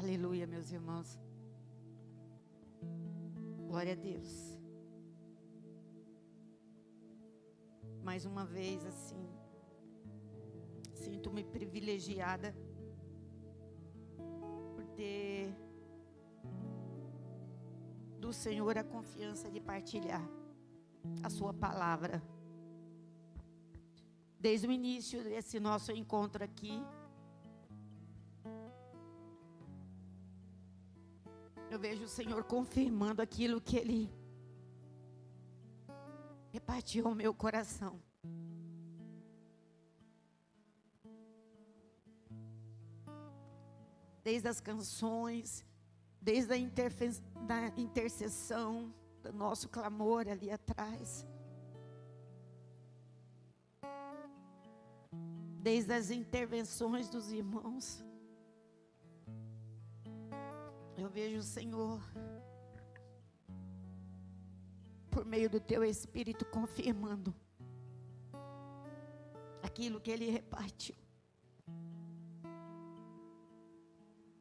Aleluia, meus irmãos. Glória a Deus. Mais uma vez, assim, sinto-me privilegiada por ter do Senhor a confiança de partilhar a sua palavra. Desde o início desse nosso encontro aqui, eu vejo o Senhor confirmando aquilo que Ele repartiu ao meu coração. Desde as canções, desde a intercessão, do nosso clamor ali atrás. Desde as intervenções dos irmãos. Eu vejo o Senhor, por meio do Teu Espírito, confirmando aquilo que Ele repartiu.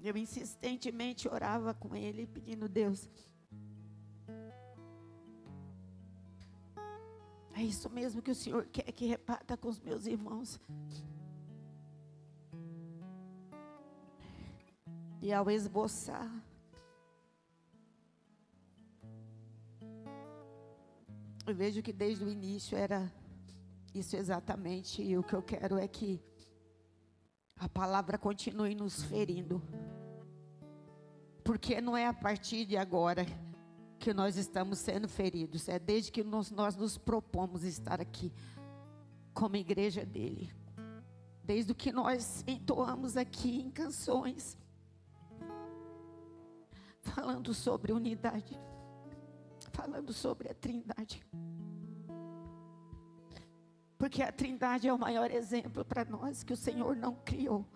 Eu insistentemente orava com Ele, pedindo: Deus, é isso mesmo que o Senhor quer que reparta com os meus irmãos. E ao esboçar, eu vejo que desde o início era isso exatamente. E o que eu quero é que a palavra continue nos ferindo. Porque não é a partir de agora que nós estamos sendo feridos. É desde que nós nos propomos estar aqui como igreja dele. Desde o que nós entoamos aqui em canções, falando sobre unidade, falando sobre a Trindade. Porque a Trindade é o maior exemplo para nós, que o Senhor não criou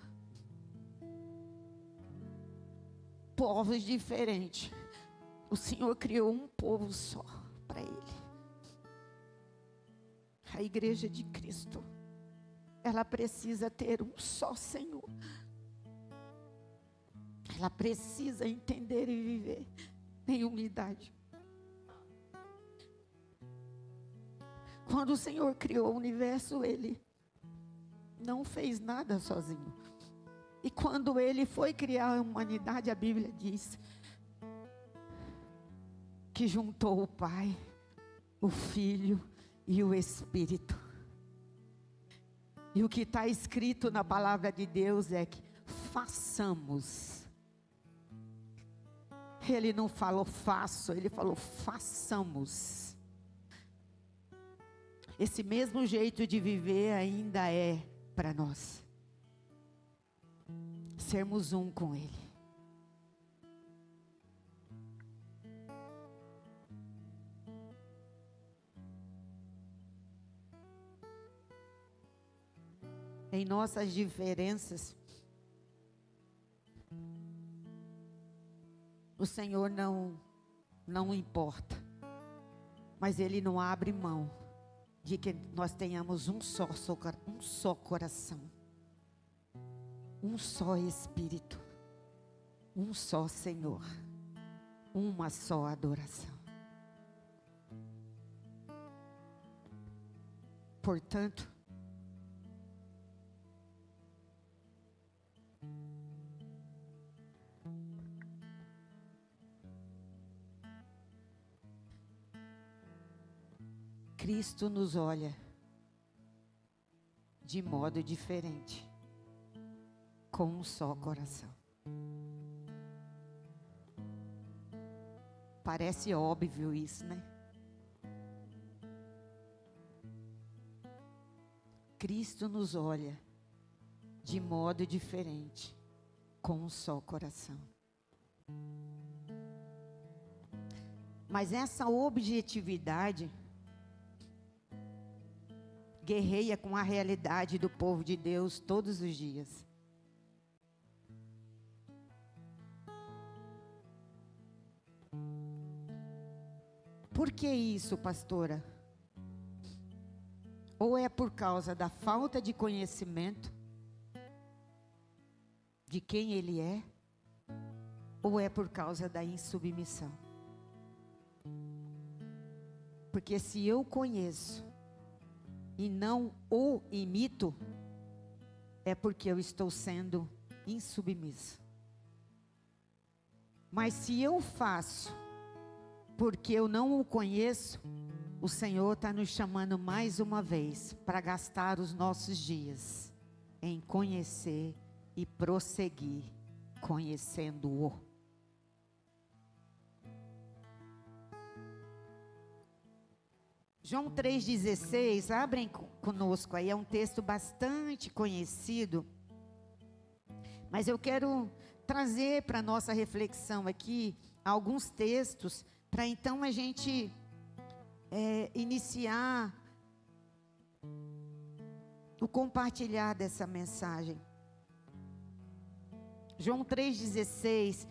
povos diferentes. O Senhor criou um povo só para Ele. A igreja de Cristo, ela precisa ter um só Senhor. Ela precisa entender e viver em unidade. Quando o Senhor criou o universo, Ele não fez nada sozinho. E quando Ele foi criar a humanidade, a Bíblia diz que juntou o Pai, o Filho e o Espírito. E o que está escrito na palavra de Deus é que façamos. Ele não falou faço, Ele falou façamos. Esse mesmo jeito de viver ainda é para nós. Sermos um com Ele. Em nossas diferenças, o Senhor não importa, mas Ele não abre mão de que nós tenhamos um só coração, um só Espírito, um só Senhor, uma só adoração. Portanto, Cristo nos olha de modo diferente, com um só coração. Parece óbvio isso, né? Cristo nos olha de modo diferente, com um só coração. Mas essa objetividade guerreia com a realidade do povo de Deus todos os dias. Por que isso, pastora? Ou é por causa da falta de conhecimento de quem Ele é, ou é por causa da insubmissão? Porque se eu conheço e não o imito, é porque eu estou sendo insubmisso. Mas se eu faço porque eu não o conheço, o Senhor está nos chamando mais uma vez para gastar os nossos dias em conhecer e prosseguir conhecendo-o. João 3,16, abrem conosco aí, é um texto bastante conhecido, mas eu quero trazer para a nossa reflexão aqui alguns textos, para então a gente iniciar o compartilhar dessa mensagem. João 3,16,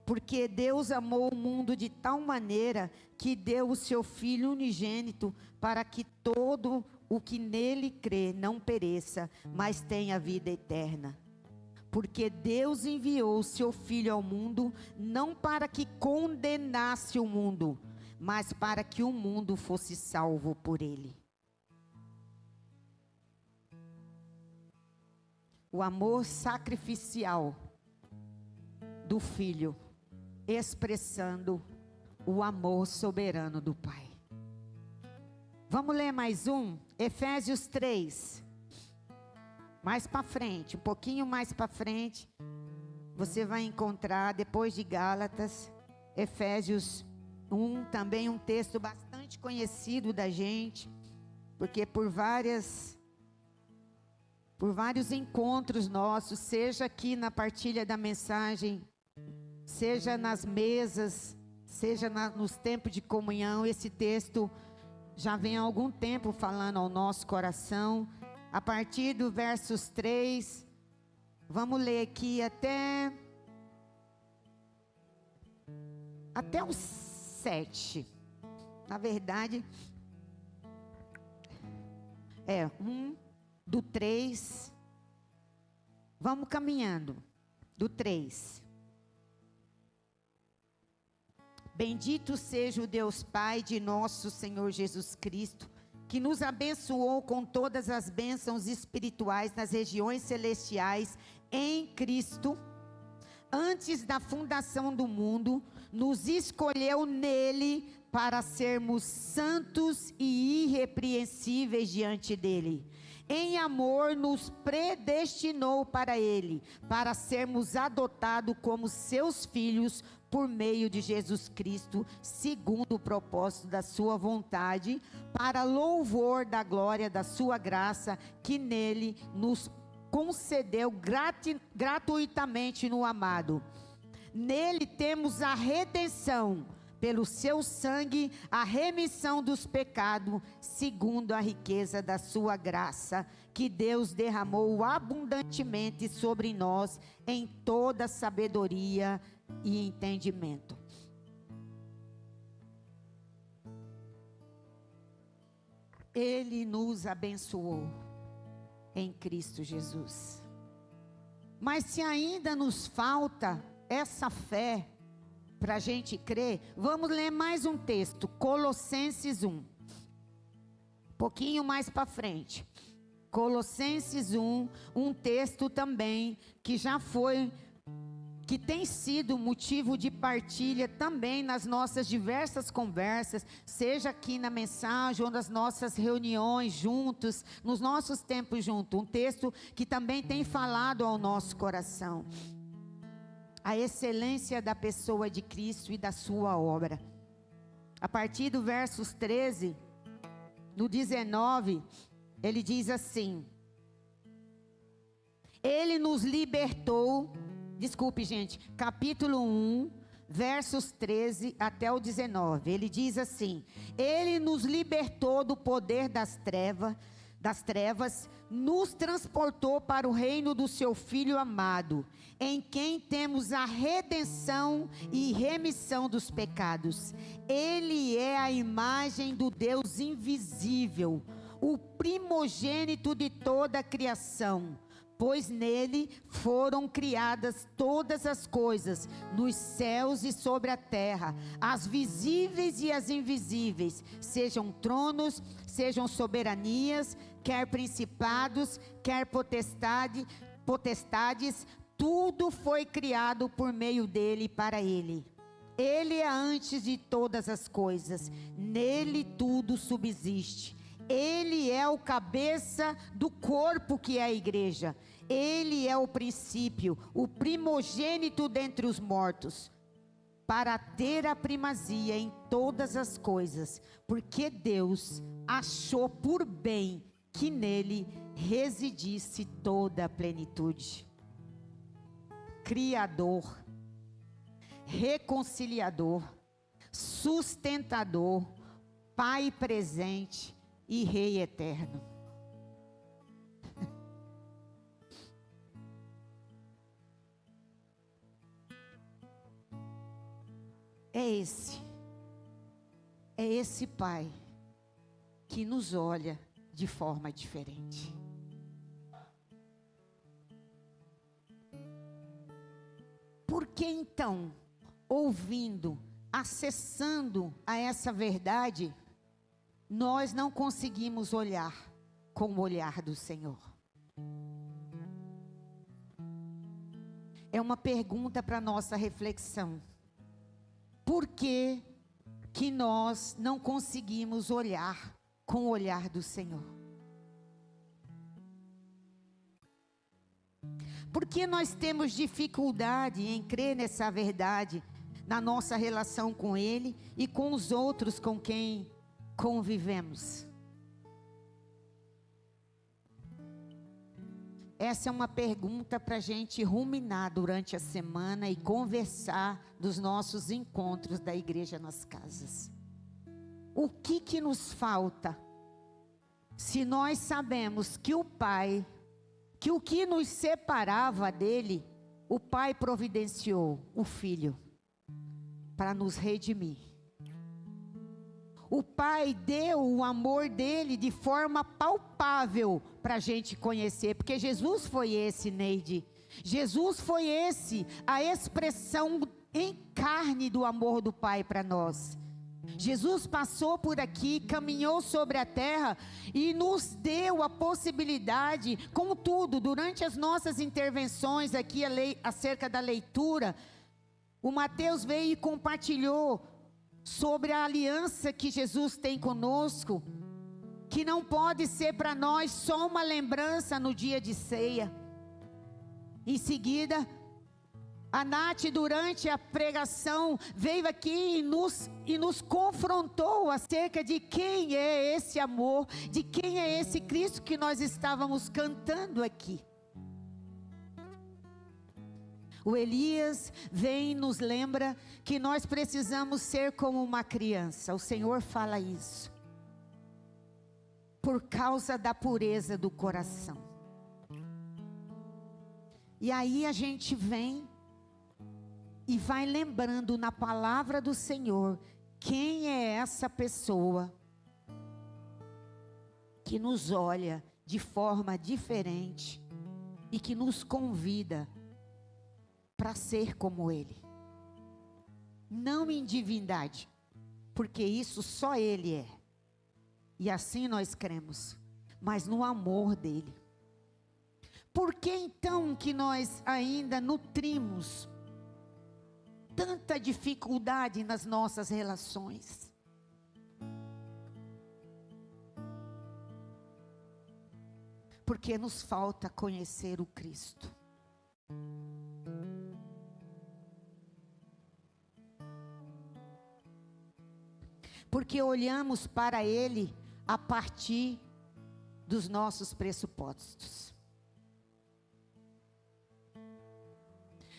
porque Deus amou o mundo de tal maneira que deu o seu Filho unigênito para que todo o que nele crê não pereça, mas tenha vida eterna. Porque Deus enviou o seu Filho ao mundo, não para que condenasse o mundo, mas para que o mundo fosse salvo por ele. O amor sacrificial do Filho, expressando o amor soberano do Pai. Vamos ler mais um? Efésios 3. Mais para frente, um pouquinho mais para frente, você vai encontrar, depois de Gálatas, Efésios 1, também um texto bastante conhecido da gente, porque por vários encontros nossos, seja aqui na partilha da mensagem, seja nas mesas, seja nos tempos de comunhão, esse texto já vem há algum tempo falando ao nosso coração. A partir do versos 3, vamos ler aqui até o 7. Na verdade, do 3. Vamos caminhando. Do 3. Bendito seja o Deus Pai de nosso Senhor Jesus Cristo, que nos abençoou com todas as bênçãos espirituais nas regiões celestiais em Cristo. Antes da fundação do mundo, nos escolheu nele para sermos santos e irrepreensíveis diante dele. Em amor nos predestinou para ele, para sermos adotados como seus filhos por meio de Jesus Cristo, segundo o propósito da sua vontade, para louvor da glória da sua graça, que nele nos concedeu gratuitamente no amado. Nele temos a redenção, pelo seu sangue, a remissão dos pecados, segundo a riqueza da sua graça, que Deus derramou abundantemente sobre nós, em toda sabedoria e entendimento. Ele nos abençoou em Cristo Jesus. Mas se ainda nos falta essa fé para a gente crer, vamos ler mais um texto, Colossenses 1. Um pouquinho mais para frente. Colossenses 1, um texto também que tem sido motivo de partilha também nas nossas diversas conversas, seja aqui na mensagem ou nas nossas reuniões juntos, nos nossos tempos juntos. Um texto que também tem falado ao nosso coração. A excelência da pessoa de Cristo e da sua obra. A partir do versos 13, no 19, ele diz assim: Ele nos libertou, capítulo 1, versos 13 até o 19. Ele diz assim: Ele nos libertou do poder das trevas, nos transportou para o reino do seu Filho amado, em quem temos a redenção e remissão dos pecados. Ele é a imagem do Deus invisível, o primogênito de toda a criação, pois nele foram criadas todas as coisas, nos céus e sobre a terra, as visíveis e as invisíveis, sejam tronos, sejam soberanias, quer principados, quer potestades, tudo foi criado por meio dele e para ele. Ele é antes de todas as coisas, nele tudo subsiste. Ele é o cabeça do corpo que é a igreja. Ele é o princípio, o primogênito dentre os mortos, para ter a primazia em todas as coisas, porque Deus achou por bem que nele residisse toda a plenitude. Criador, reconciliador, sustentador, Pai presente e Rei eterno. É esse Pai que nos olha de forma diferente. Por que então, ouvindo, acessando a essa verdade, nós não conseguimos olhar com o olhar do Senhor? É uma pergunta para nossa reflexão. Por que que nós não conseguimos olhar com o olhar do Senhor? Por que nós temos dificuldade em crer nessa verdade na nossa relação com Ele e com os outros com quem convivemos? Essa é uma pergunta para a gente ruminar durante a semana e conversar dos nossos encontros da igreja nas casas. O que nos falta? Se nós sabemos que o Pai, que o que nos separava dele, o Pai providenciou o Filho para nos redimir. O Pai deu o amor dele de forma palpável para a gente conhecer, porque Jesus foi esse, Neide. Jesus foi esse, a expressão em carne do amor do Pai para nós. Jesus passou por aqui, caminhou sobre a terra e nos deu a possibilidade, contudo, durante as nossas intervenções aqui acerca da leitura, o Mateus veio e compartilhou sobre a aliança que Jesus tem conosco, que não pode ser para nós só uma lembrança no dia de ceia. Em seguida, a Nath, durante a pregação, veio aqui e nos confrontou acerca de quem é esse amor, de quem é esse Cristo que nós estávamos cantando aqui. O Elias vem e nos lembra que nós precisamos ser como uma criança. O Senhor fala isso. Por causa da pureza do coração. E aí a gente vem e vai lembrando na palavra do Senhor quem é essa pessoa que nos olha de forma diferente e que nos convida para ser como Ele. Não em divindade, porque isso só Ele é. E assim nós cremos, mas no amor dEle. Por que então que nós ainda nutrimos tanta dificuldade nas nossas relações? Porque nos falta conhecer o Cristo. Porque olhamos para Ele a partir dos nossos pressupostos.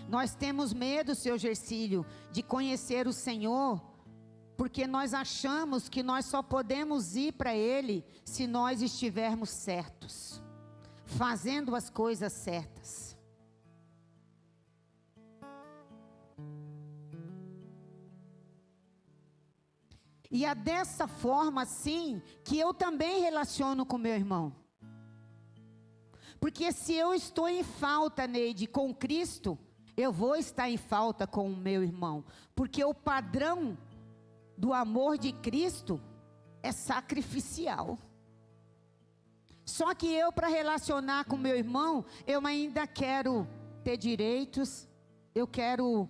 Nós temos medo, seu Gercílio, de conhecer o Senhor, porque nós achamos que nós só podemos ir para Ele se nós estivermos certos, fazendo as coisas certas. E é dessa forma, sim, que eu também relaciono com meu irmão. Porque se eu estou em falta, Neide, com Cristo, eu vou estar em falta com o meu irmão. Porque o padrão do amor de Cristo é sacrificial. Só que eu, para relacionar com meu irmão, eu ainda quero ter direitos, eu quero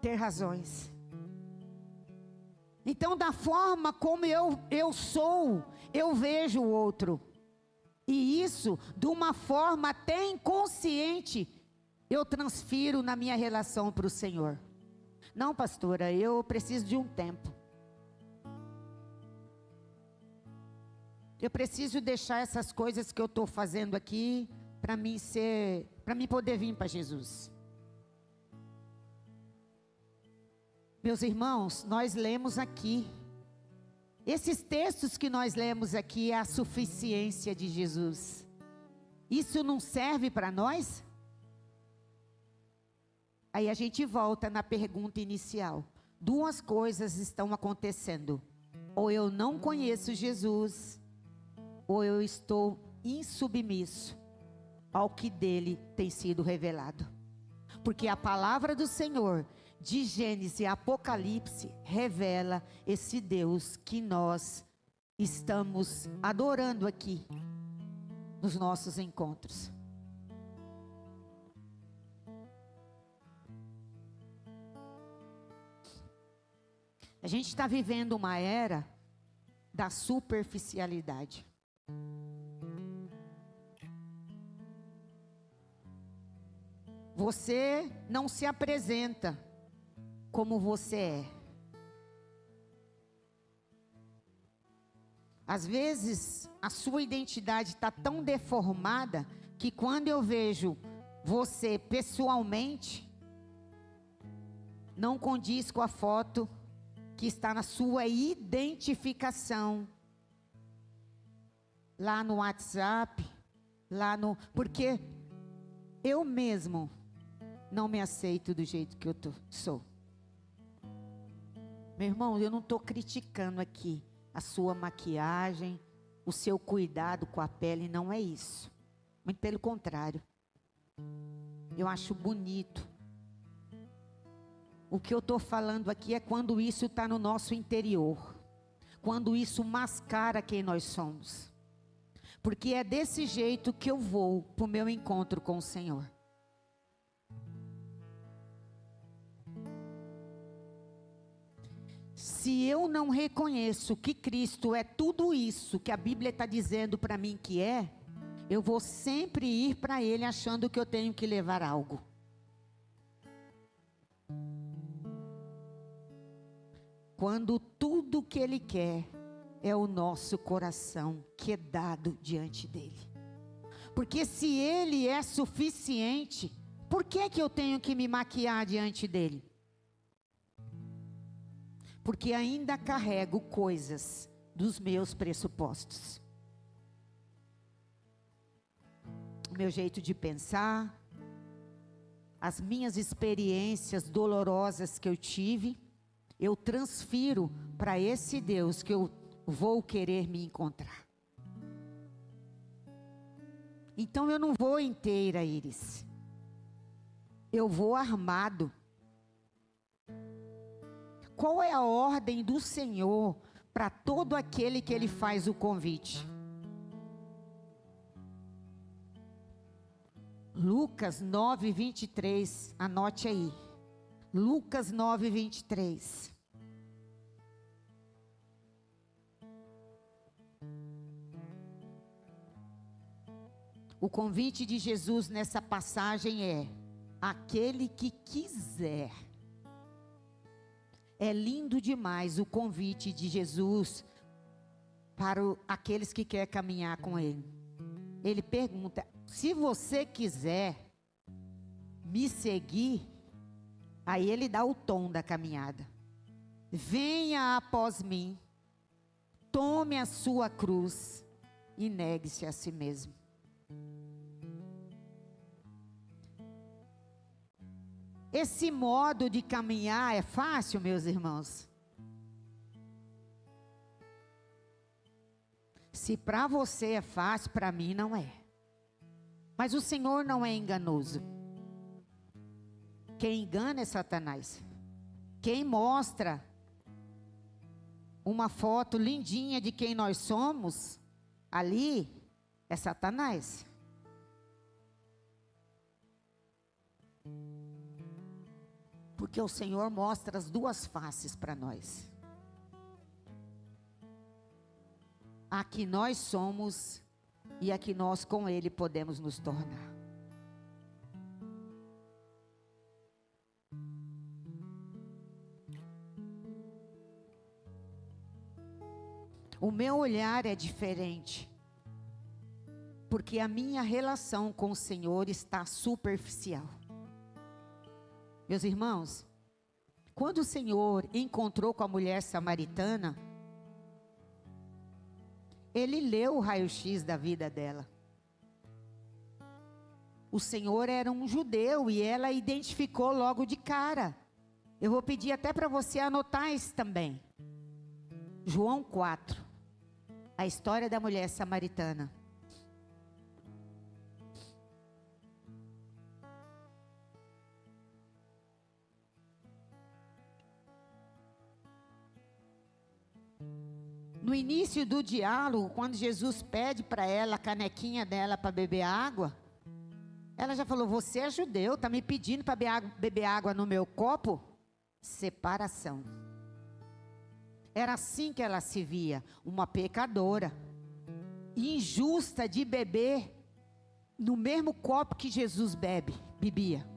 ter razões. Então, da forma como eu sou, eu vejo o outro. E isso, de uma forma até inconsciente, eu transfiro na minha relação para o Senhor. Não, pastora, eu preciso de um tempo. Eu preciso deixar essas coisas que eu estou fazendo aqui para mim poder vir para Jesus. Meus irmãos, nós lemos aqui. Esses textos que nós lemos aqui é a suficiência de Jesus. Isso não serve para nós? Aí a gente volta na pergunta inicial. Duas coisas estão acontecendo. Ou eu não conheço Jesus, ou eu estou insubmisso ao que dele tem sido revelado. Porque a palavra do Senhor, de Gênesis e Apocalipse, revela esse Deus que nós estamos adorando aqui nos nossos encontros. A gente está vivendo uma era da superficialidade. Você não se apresenta como você é. Às vezes, a sua identidade está tão deformada que quando eu vejo você pessoalmente, não condiz com a foto que está na sua identificação, lá no WhatsApp, porque eu mesmo não me aceito do jeito que eu sou. Meu irmão, eu não estou criticando aqui a sua maquiagem, o seu cuidado com a pele, não é isso. Muito pelo contrário. Eu acho bonito. O que eu estou falando aqui é quando isso está no nosso interior. Quando isso mascara quem nós somos. Porque é desse jeito que eu vou para o meu encontro com o Senhor. Se eu não reconheço que Cristo é tudo isso que a Bíblia está dizendo para mim que é, eu vou sempre ir para Ele achando que eu tenho que levar algo. Quando tudo que Ele quer é o nosso coração quedado diante dEle. Porque se Ele é suficiente, por que eu tenho que me maquiar diante dEle? Porque ainda carrego coisas dos meus pressupostos. O meu jeito de pensar, as minhas experiências dolorosas que eu tive, eu transfiro para esse Deus que eu vou querer me encontrar. Então eu não vou inteira, Iris. Eu vou armado. Qual é a ordem do Senhor para todo aquele que Ele faz o convite? Lucas 9, 23, anote aí. Lucas 9, 23. O convite de Jesus nessa passagem é: aquele que quiser. É lindo demais o convite de Jesus para aqueles que querem caminhar com Ele. Ele pergunta: se você quiser me seguir, aí Ele dá o tom da caminhada. Venha após mim, tome a sua cruz e negue-se a si mesmo. Esse modo de caminhar é fácil, meus irmãos? Se para você é fácil, para mim não é. Mas o Senhor não é enganoso. Quem engana é Satanás. Quem mostra uma foto lindinha de quem nós somos, ali é Satanás. Porque o Senhor mostra as duas faces para nós. A que nós somos e a que nós com Ele podemos nos tornar. O meu olhar é diferente, porque a minha relação com o Senhor está superficial. Meus irmãos, quando o Senhor encontrou com a mulher samaritana, Ele leu o raio-x da vida dela. O Senhor era um judeu e ela identificou logo de cara. Eu vou pedir até para você anotar isso também. João 4. A história da mulher samaritana. No início do diálogo, quando Jesus pede para ela a canequinha dela para beber água, ela já falou: você é judeu, está me pedindo para beber água no meu copo? Separação. Era assim que ela se via, uma pecadora, injusta de beber no mesmo copo que Jesus bebia.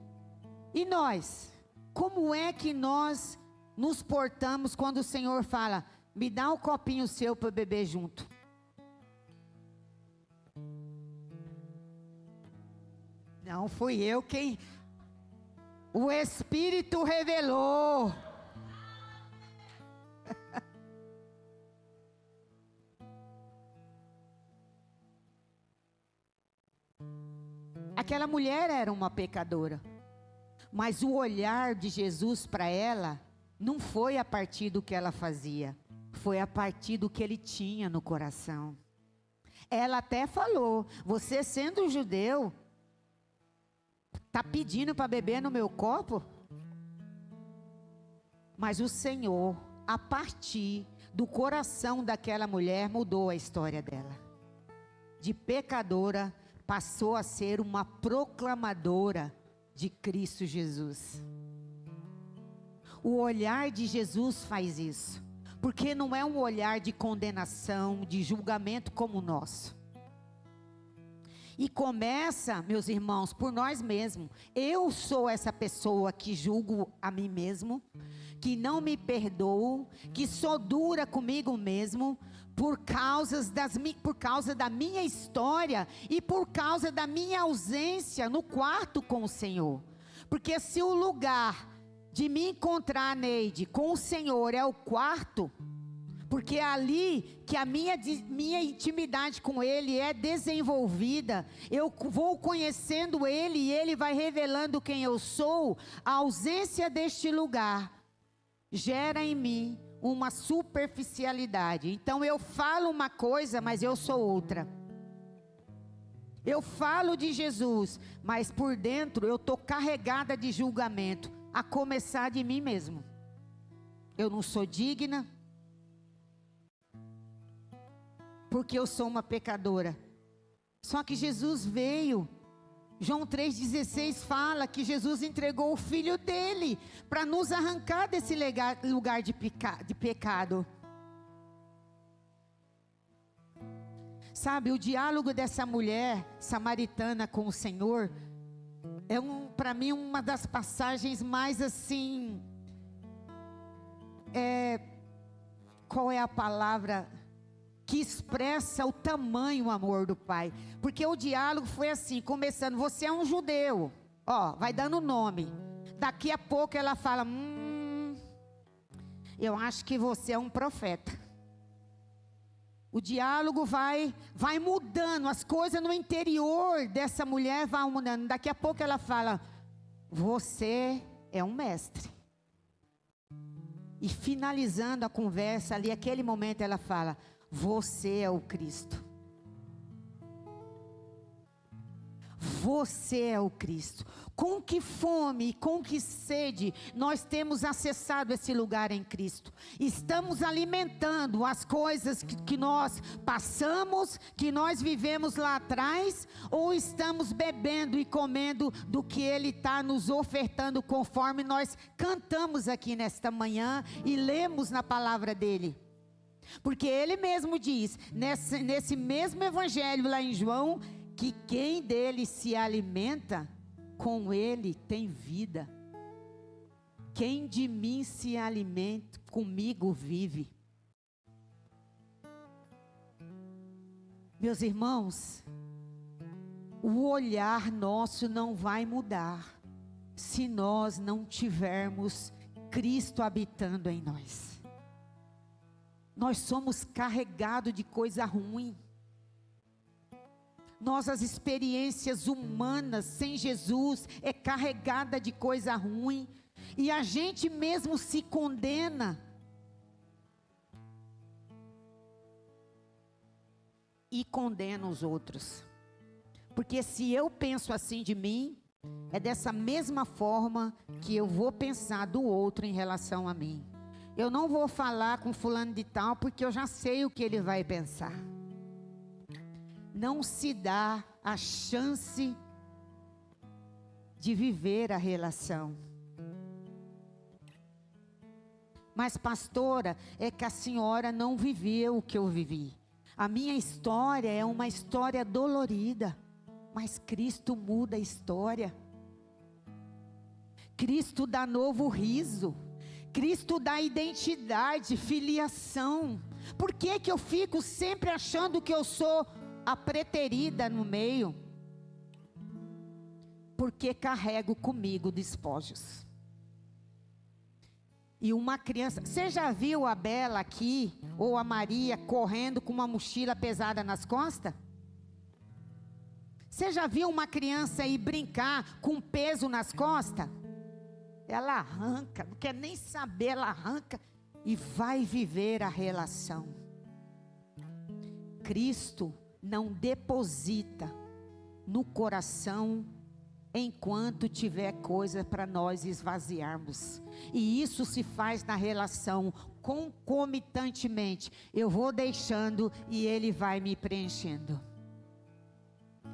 E nós? Como é que nós nos portamos quando o Senhor fala: me dá um copinho seu para beber junto? Não fui eu quem... O Espírito revelou. Aquela mulher era uma pecadora, mas o olhar de Jesus para ela não foi a partir do que ela fazia, foi a partir do que ele tinha no coração. Ela até falou: você sendo judeu, está pedindo para beber no meu copo? Mas o Senhor, a partir do coração daquela mulher, mudou a história dela. De pecadora, passou a ser uma proclamadora de Cristo Jesus. O olhar de Jesus faz isso, porque não é um olhar de condenação, de julgamento como o nosso. E começa, meus irmãos, por nós mesmos. Eu sou essa pessoa que julgo a mim mesmo, que não me perdoo, que sou dura comigo mesmo, por causa da minha história e por causa da minha ausência no quarto com o Senhor. Porque se o lugar de me encontrar, Neide, com o Senhor é o quarto, porque é ali que a minha intimidade com Ele é desenvolvida, eu vou conhecendo Ele e Ele vai revelando quem eu sou. A ausência deste lugar gera em mim uma superficialidade. Então eu falo uma coisa, mas eu sou outra. Eu falo de Jesus, mas por dentro eu estou carregada de julgamento, a começar de mim mesmo. Eu não sou digna, porque eu sou uma pecadora. Só que Jesus veio. João 3,16 fala que Jesus entregou o Filho dele para nos arrancar desse lugar de pecado. Sabe, o diálogo dessa mulher samaritana com o Senhor é para mim uma das passagens mais assim, qual é a palavra que expressa o tamanho, o amor do Pai? Porque o diálogo foi assim, começando: você é um judeu, vai dando nome. Daqui a pouco ela fala: eu acho que você é um profeta. O diálogo vai mudando, as coisas no interior dessa mulher vão mudando. Daqui a pouco ela fala: você é um mestre. E finalizando a conversa ali, aquele momento ela fala: Você é o Cristo. Você é o Cristo. Com que fome, com que sede nós temos acessado esse lugar em Cristo? Estamos alimentando as coisas que nós passamos, que nós vivemos lá atrás, ou estamos bebendo e comendo do que Ele está nos ofertando, conforme nós cantamos aqui nesta manhã e lemos na palavra dEle? Porque Ele mesmo diz, nesse mesmo evangelho lá em João, que quem dele se alimenta, com ele tem vida. Quem de mim se alimenta, comigo vive. Meus irmãos, o olhar nosso não vai mudar se nós não tivermos Cristo habitando em nós. Nós somos carregados de coisa ruim. Nossas experiências humanas sem Jesus é carregada de coisa ruim, e a gente mesmo se condena e condena os outros. Porque se eu penso assim de mim, é dessa mesma forma que eu vou pensar do outro em relação a mim. Eu não vou falar com fulano de tal porque eu já sei o que ele vai pensar. Não se dá a chance de viver a relação. Mas pastora, é que a senhora não viveu o que eu vivi. A minha história é uma história dolorida, mas Cristo muda a história. Cristo dá novo riso. Cristo dá identidade, filiação. Por que que eu fico sempre achando que eu sou a preterida no meio? Porque carrego comigo despojos. E uma criança, você já viu a Bela aqui, ou a Maria, correndo com uma mochila pesada nas costas? Você já viu uma criança ir brincar com peso nas costas? Ela arranca, não quer nem saber, ela arranca e vai viver a relação. Cristo não deposita no coração enquanto tiver coisa para nós esvaziarmos. E isso se faz na relação concomitantemente. Eu vou deixando e Ele vai me preenchendo.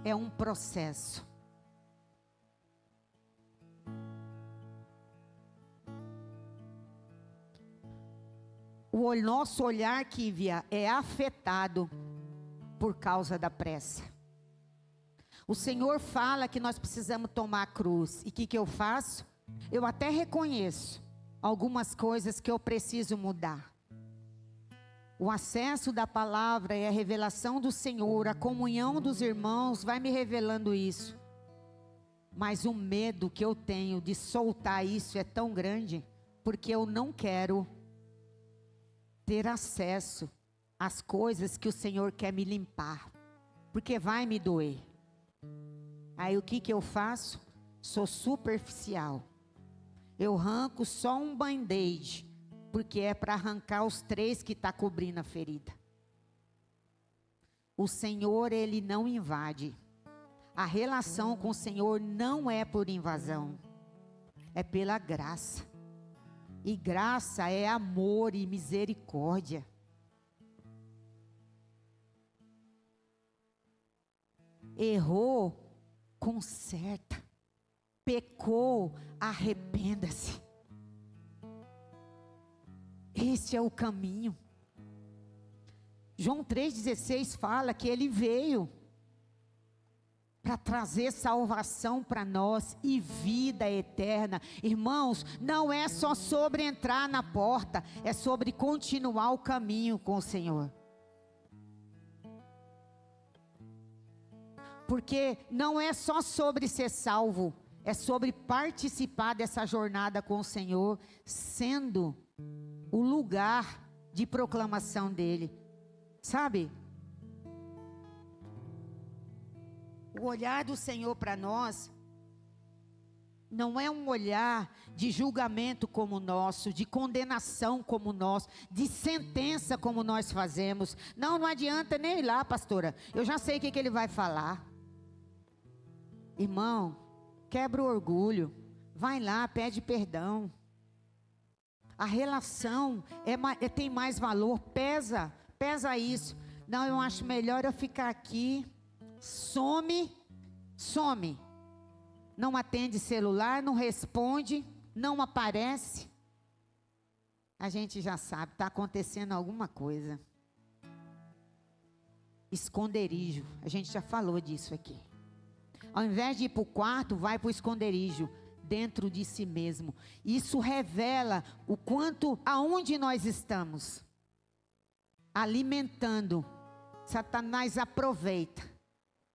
É um processo. O nosso olhar, Kívia, é afetado por causa da pressa. O Senhor fala que nós precisamos tomar a cruz. E o que eu faço? Eu até reconheço algumas coisas que eu preciso mudar. O acesso da palavra e a revelação do Senhor, a comunhão dos irmãos vai me revelando isso. Mas o medo que eu tenho de soltar isso é tão grande, porque eu não quero ter acesso às coisas que o Senhor quer me limpar, porque vai me doer. Aí o que eu faço? Sou superficial. Eu arranco só um band-aid, porque é para arrancar os 3 que está cobrindo a ferida. O Senhor, Ele não invade. A relação com o Senhor não é por invasão, é pela graça. E graça é amor e misericórdia. Errou, conserta. Pecou, arrependa-se. Esse é o caminho. João 3,16 fala que Ele veio para trazer salvação para nós e vida eterna. Irmãos, não é só sobre entrar na porta, é sobre continuar o caminho com o Senhor. Porque não é só sobre ser salvo, é sobre participar dessa jornada com o Senhor, sendo o lugar de proclamação dEle. Sabe? O olhar do Senhor para nós Não é um olhar de julgamento como o nosso, de condenação como o nosso, de sentença como nós fazemos. Não, não adianta nem ir lá, pastora. Eu já sei o que ele vai falar. Irmão, quebra o orgulho. Vai lá, pede perdão. A relação tem mais valor. Pesa isso. Não, eu acho melhor eu ficar aqui. Some. Não atende celular, não responde, não aparece. A gente já sabe, está acontecendo alguma coisa. Esconderijo, a gente já falou disso aqui. Ao invés de ir para o quarto, vai para o esconderijo, dentro de si mesmo. Isso revela o quanto, aonde nós estamos. Alimentando. Satanás aproveita.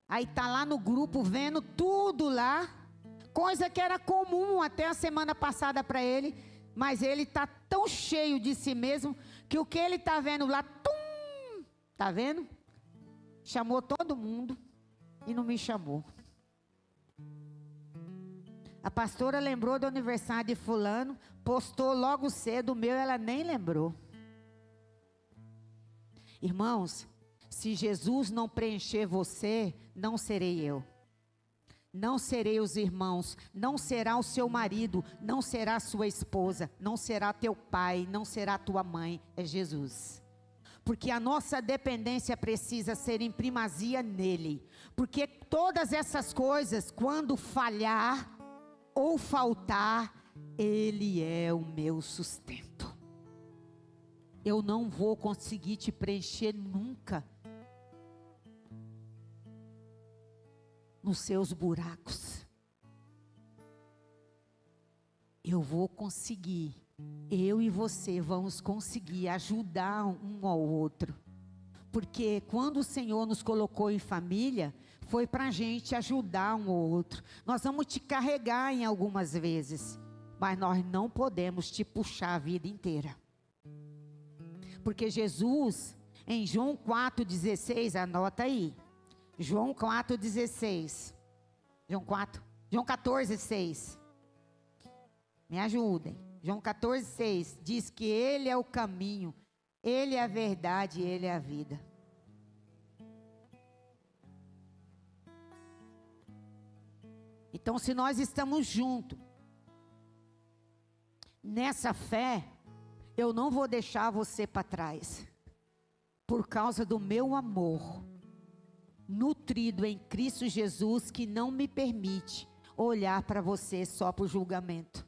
Aí está lá no grupo, vendo tudo lá. Coisa que era comum até a semana passada para ele, mas ele está tão cheio de si mesmo, que o que ele está vendo lá, está vendo? Chamou todo mundo e não me chamou. A pastora lembrou do aniversário de fulano, postou logo cedo, o meu ela nem lembrou. Irmãos, se Jesus não preencher você, não serei eu. Não serei os irmãos, não será o seu marido, não será sua esposa, não será teu pai, não será tua mãe, é Jesus. Porque a nossa dependência precisa ser em primazia nele. Porque todas essas coisas, quando falhar ou faltar, ele é o meu sustento. Eu não vou conseguir te preencher nunca nos seus buracos. Eu vou conseguir, eu e você vamos conseguir ajudar um ao outro. Porque quando o Senhor nos colocou em família, foi para a gente ajudar um ao outro. Nós vamos te carregar em algumas vezes, mas nós não podemos te puxar a vida inteira. Porque Jesus, em João 4,16, anota aí. João 4,16. João 14,6. Me ajudem. João 14,6 diz que Ele é o caminho, Ele é a verdade e Ele é a vida. Então, se nós estamos juntos nessa fé, eu não vou deixar você para trás, por causa do meu amor nutrido em Cristo Jesus, que não me permite olhar para você só por julgamento.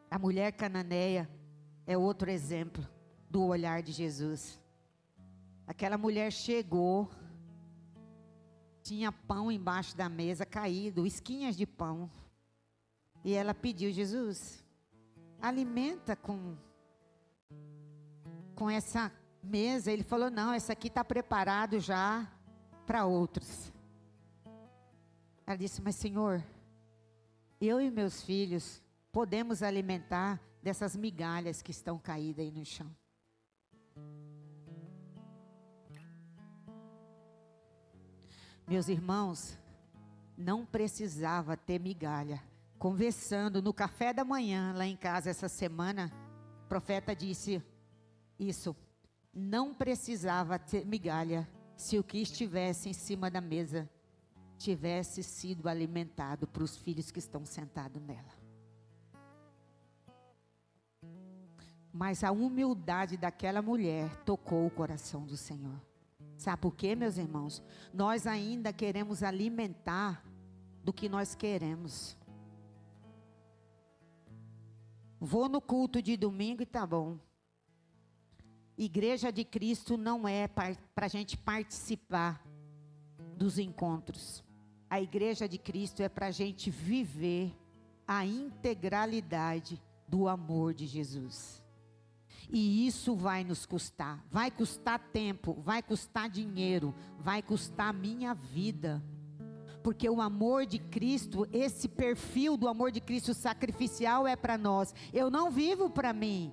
A mulher cananeia é outro exemplo do olhar de Jesus. Aquela mulher chegou, tinha pão embaixo da mesa caído, esquinhas de pão, e ela pediu: Jesus, alimenta com essa mesa. Ele falou: não, essa aqui está preparado já para outros. Ela disse: mas Senhor, eu e meus filhos podemos alimentar dessas migalhas que estão caídas aí no chão. Meus irmãos, não precisava ter migalha. Conversando no café da manhã lá em casa essa semana, o profeta disse isso: não precisava ter migalha se o que estivesse em cima da mesa tivesse sido alimentado para os filhos que estão sentados nela. Mas a humildade daquela mulher tocou o coração do Senhor. Sabe por quê, meus irmãos? Nós ainda queremos alimentar do que nós queremos. Vou no culto de domingo e tá bom. Igreja de Cristo não é para a gente participar dos encontros. A Igreja de Cristo é para a gente viver a integralidade do amor de Jesus. E isso vai nos custar. Vai custar tempo, vai custar dinheiro, vai custar a minha vida. Porque o amor de Cristo, esse perfil do amor de Cristo sacrificial é para nós. Eu não vivo para mim,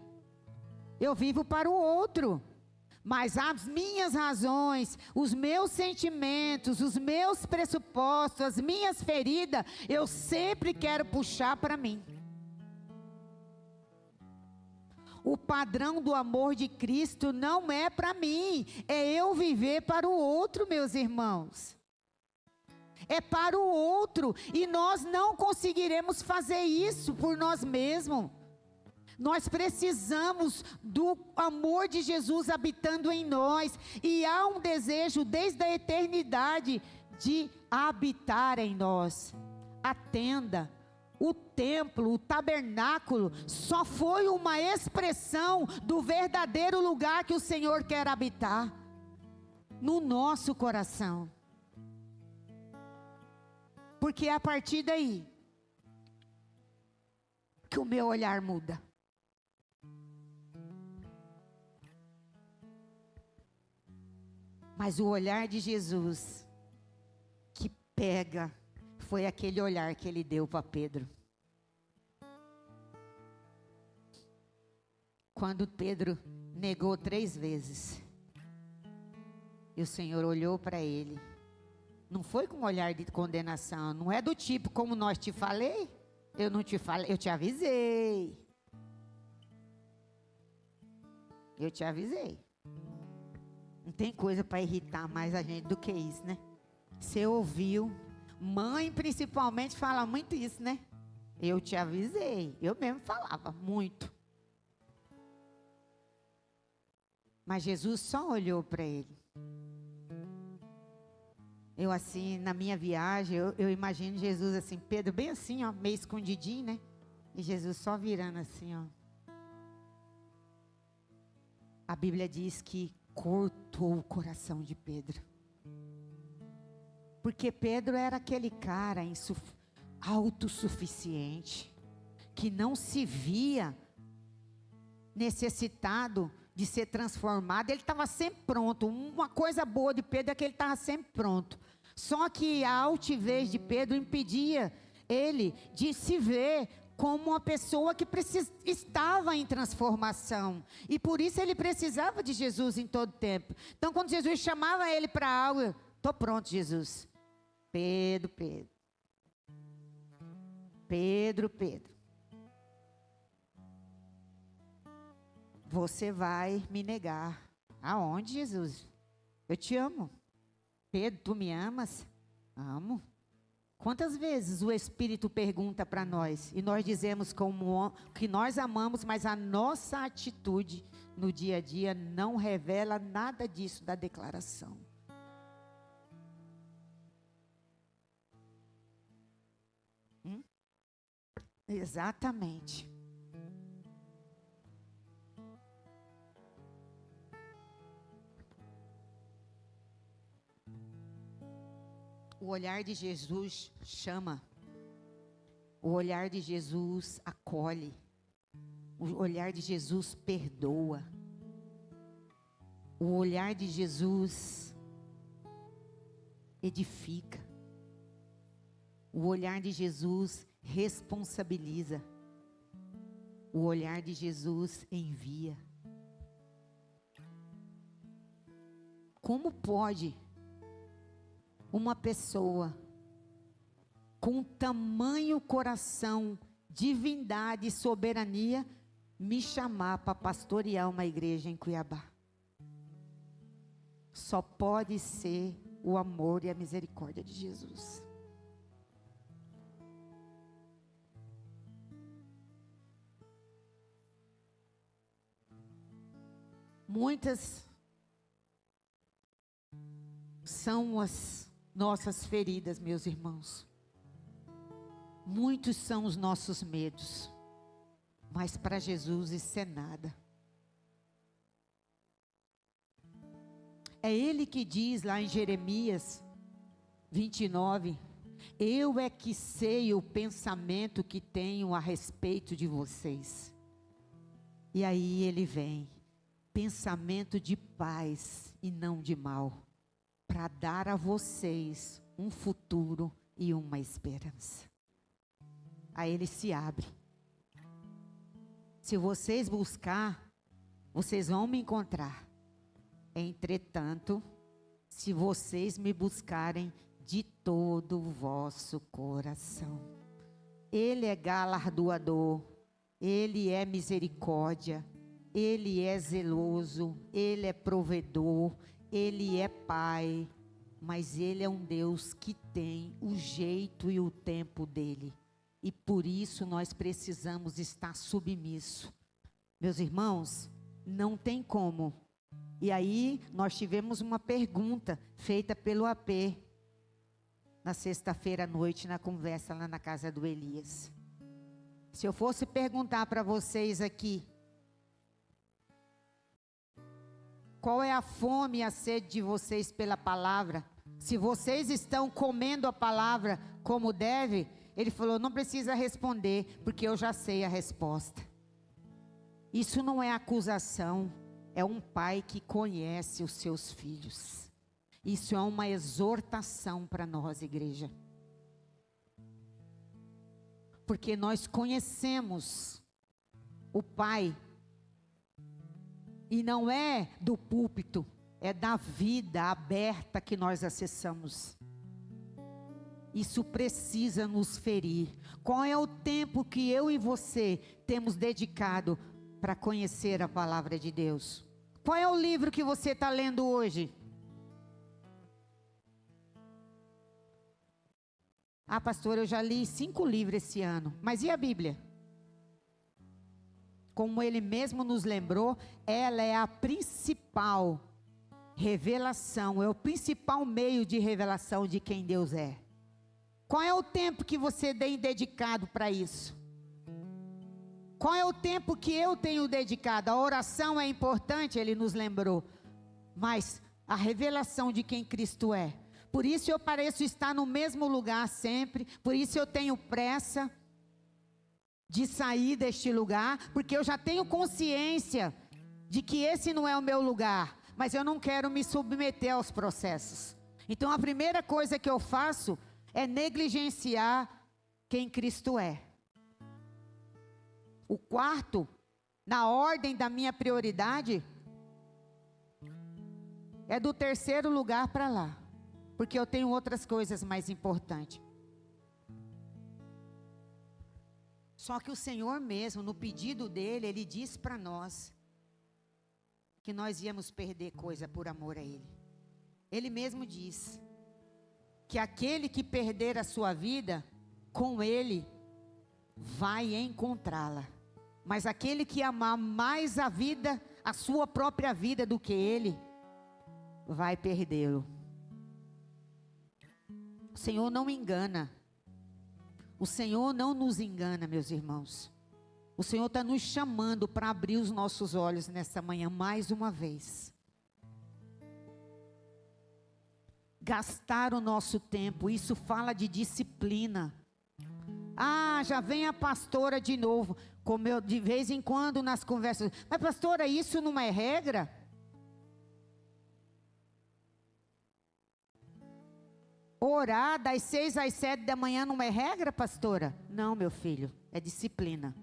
eu vivo para o outro. Mas as minhas razões, os meus sentimentos, os meus pressupostos, as minhas feridas, eu sempre quero puxar para mim. O padrão do amor de Cristo não é para mim, é eu viver para o outro, meus irmãos. É para o outro, e nós não conseguiremos fazer isso por nós mesmos. Nós precisamos do amor de Jesus habitando em nós, e há um desejo desde a eternidade de habitar em nós. A tenda, o templo, o tabernáculo, só foi uma expressão do verdadeiro lugar que o Senhor quer habitar, no nosso coração. Porque é a partir daí que o meu olhar muda. Mas o olhar de Jesus, que pega, foi aquele olhar que ele deu para Pedro. Quando Pedro negou 3 vezes, e o Senhor olhou para ele, não foi com um olhar de condenação, não é do tipo como nós te falei, eu não te falei, eu te avisei. Eu te avisei. Não tem coisa para irritar mais a gente do que isso, né? Você ouviu, mãe principalmente fala muito isso, né? Eu te avisei, eu mesmo falava muito. Mas Jesus só olhou para ele. Eu assim, na minha viagem, eu imagino Jesus assim, Pedro bem assim, ó, meio escondidinho, né? E Jesus só virando assim, ó. A Bíblia diz que cortou o coração de Pedro. Porque Pedro era aquele cara autossuficiente, que não se via necessitado de ser transformado. Ele estava sempre pronto. Uma coisa boa de Pedro é que ele estava sempre pronto. Só que a altivez de Pedro impedia ele de se ver como uma pessoa que estava em transformação. E por isso ele precisava de Jesus em todo tempo. Então quando Jesus chamava ele para algo, estou pronto, Jesus. Pedro. Você vai me negar. Aonde, Jesus? Eu te amo. Pedro, tu me amas? Amo. Quantas vezes o Espírito pergunta para nós e nós dizemos que nós amamos, mas a nossa atitude no dia a dia não revela nada disso da declaração. Exatamente. O olhar de Jesus chama. O olhar de Jesus acolhe. O olhar de Jesus perdoa. O olhar de Jesus edifica. O olhar de Jesus responsabiliza. O olhar de Jesus envia. Como pode uma pessoa com tamanho coração, divindade e soberania me chamar para pastorear uma igreja em Cuiabá? Só pode ser o amor e a misericórdia de Jesus. Muitas são as nossas feridas, meus irmãos. Muitos são os nossos medos. Mas para Jesus isso é nada. É Ele que diz lá em Jeremias 29, eu é que sei o pensamento que tenho a respeito de vocês. E aí Ele vem, pensamento de paz e não de mal, para dar a vocês um futuro e uma esperança. Aí Ele se abre. Se vocês buscar, vocês vão me encontrar. Entretanto, se vocês me buscarem de todo o vosso coração. Ele é galardoador, Ele é misericórdia, Ele é zeloso, Ele é provedor, Ele é Pai, mas Ele é um Deus que tem o jeito e o tempo dEle, e por isso nós precisamos estar submissos. Meus irmãos, não tem como. E aí nós tivemos uma pergunta feita pelo AP, na sexta-feira à noite, na conversa lá na casa do Elias. Se eu fosse perguntar para vocês aqui, qual é a fome e a sede de vocês pela palavra? Se vocês estão comendo a palavra como deve, ele falou, não precisa responder, porque eu já sei a resposta. Isso não é acusação, é um pai que conhece os seus filhos. Isso é uma exortação para nós, igreja. Porque nós conhecemos o Pai. E não é do púlpito, é da vida aberta que nós acessamos. Isso precisa nos ferir. Qual é o tempo que eu e você temos dedicado para conhecer a palavra de Deus? Qual é o livro que você está lendo hoje? Ah, pastor, eu já li 5 livros esse ano. Mas e a Bíblia? Como ele mesmo nos lembrou, ela é a principal revelação, é o principal meio de revelação de quem Deus é. Qual é o tempo que você tem dedicado para isso? Qual é o tempo que eu tenho dedicado? A oração é importante, ele nos lembrou. Mas a revelação de quem Cristo é. Por isso eu pareço estar no mesmo lugar sempre. Por isso eu tenho pressa de sair deste lugar. Porque eu já tenho consciência de que esse não é o meu lugar. Mas eu não quero me submeter aos processos. Então a primeira coisa que eu faço é negligenciar quem Cristo é. O quarto, na ordem da minha prioridade, é do terceiro lugar para lá. Porque eu tenho outras coisas mais importantes. Só que o Senhor mesmo, no pedido dele, ele disse para nós que nós íamos perder coisa por amor a ele. Ele mesmo diz que aquele que perder a sua vida, com ele vai encontrá-la. Mas aquele que amar mais a vida, a sua própria vida do que ele, vai perdê-lo. O Senhor não engana. O Senhor não nos engana, meus irmãos. O Senhor está nos chamando para abrir os nossos olhos nessa manhã mais uma vez. Gastar o nosso tempo, isso fala de disciplina. Ah, já vem a pastora de novo, como eu de vez em quando nas conversas. Mas pastora, isso não é regra? Orar das 6 às 7 da manhã não é regra, pastora? Não, meu filho, é disciplina.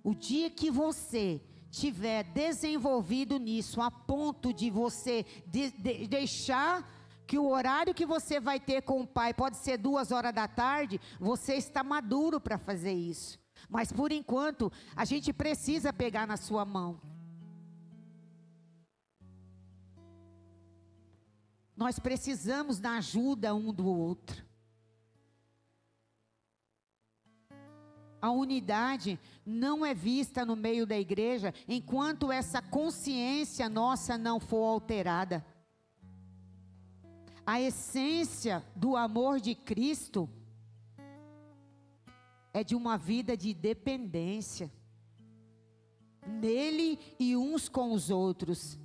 O dia que você tiver desenvolvido nisso, a ponto de você deixar que o horário que você vai ter com o pai pode ser 2 horas da tarde, você está maduro para fazer isso. Mas por enquanto, a gente precisa pegar na sua mão. Nós precisamos da ajuda um do outro. A unidade não é vista no meio da igreja enquanto essa consciência nossa não for alterada. A essência do amor de Cristo é de uma vida de dependência nele e uns com os outros.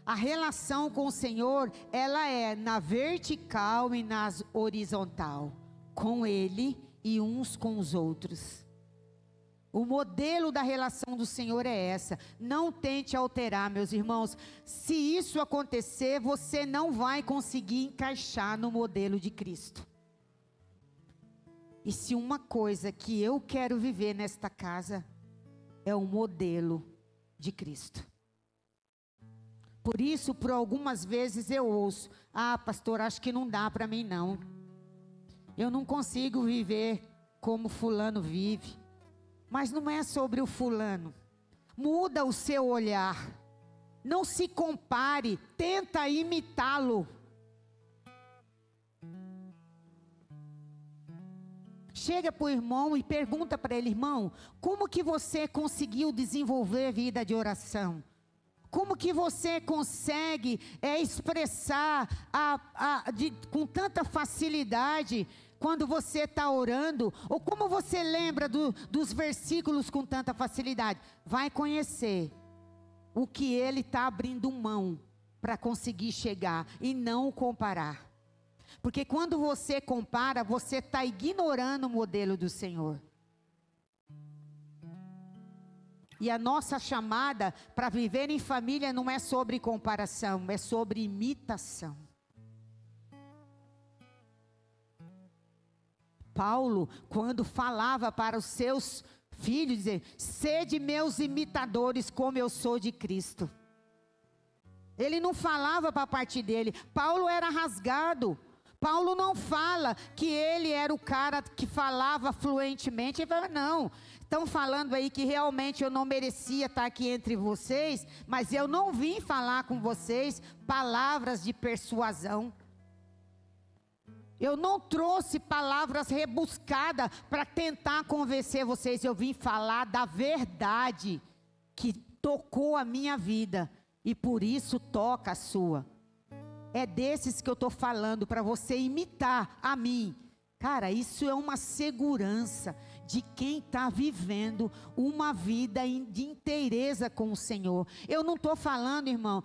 A relação com o Senhor, ela é na vertical e na horizontal, com Ele e uns com os outros. O modelo da relação do Senhor é essa. Não tente alterar, meus irmãos. Se isso acontecer, você não vai conseguir encaixar no modelo de Cristo. E se uma coisa que eu quero viver nesta casa é o modelo de Cristo. Por isso, por algumas vezes eu ouço: ah, pastor, acho que não dá para mim não. Eu não consigo viver como fulano vive. Mas não é sobre o fulano. Muda o seu olhar. Não se compare, tenta imitá-lo. Chega para o irmão e pergunta para ele: irmão, como que você conseguiu desenvolver vida de oração? Como que você consegue expressar com tanta facilidade quando você está orando? Ou como você lembra dos versículos com tanta facilidade? Vai conhecer o que ele está abrindo mão para conseguir chegar e não comparar. Porque quando você compara, você está ignorando o modelo do Senhor. E a nossa chamada para viver em família não é sobre comparação, é sobre imitação. Paulo, quando falava para os seus filhos, dizia: sede meus imitadores como eu sou de Cristo. Ele não falava para a parte dele. Paulo era rasgado. Paulo não fala que ele era o cara que falava fluentemente. Ele fala: não, estão falando aí que realmente eu não merecia estar aqui entre vocês, mas eu não vim falar com vocês palavras de persuasão. Eu não trouxe palavras rebuscadas para tentar convencer vocês. Eu vim falar da verdade que tocou a minha vida e por isso toca a sua. É desses que eu estou falando, para você imitar a mim. Cara, isso é uma segurança de quem está vivendo uma vida de inteireza com o Senhor. Eu não estou falando, irmão,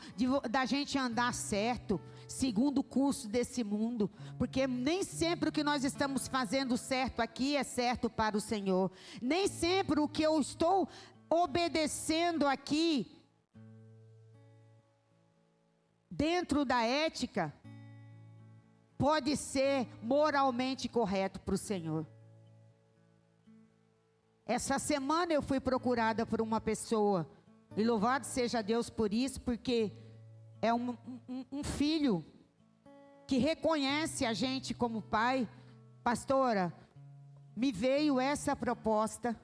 da gente andar certo, segundo o curso desse mundo. Porque nem sempre o que nós estamos fazendo certo aqui é certo para o Senhor. Nem sempre o que eu estou obedecendo aqui, dentro da ética, pode ser moralmente correto para o Senhor. Essa semana eu fui procurada por uma pessoa, e louvado seja Deus por isso, porque é um filho que reconhece a gente como pai. Pastora, me veio essa proposta,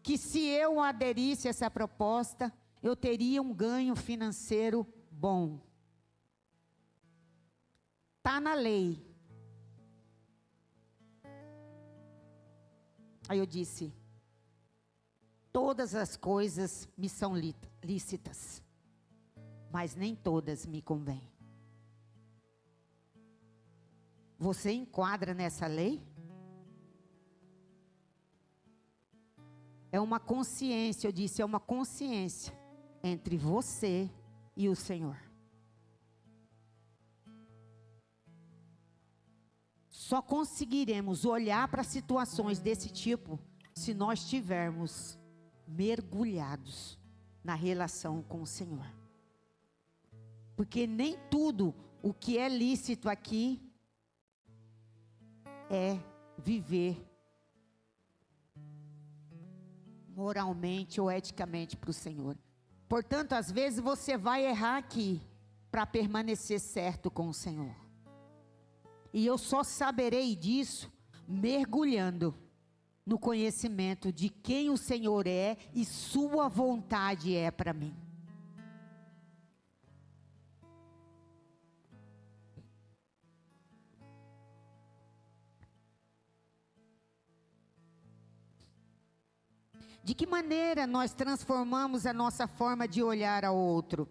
que se eu aderisse a essa proposta, eu teria um ganho financeiro bom. Está na lei. Aí eu disse: todas as coisas me são lícitas, mas nem todas me convêm. Você enquadra nessa lei? É uma consciência, eu disse, é uma consciência entre você e o Senhor. Só conseguiremos olhar para situações desse tipo se nós estivermos mergulhados na relação com o Senhor. Porque nem tudo o que é lícito aqui é viver moralmente ou eticamente para o Senhor. Portanto, às vezes você vai errar aqui para permanecer certo com o Senhor. E eu só saberei disso mergulhando no conhecimento de quem o Senhor é e sua vontade é para mim. De que maneira nós transformamos a nossa forma de olhar ao outro?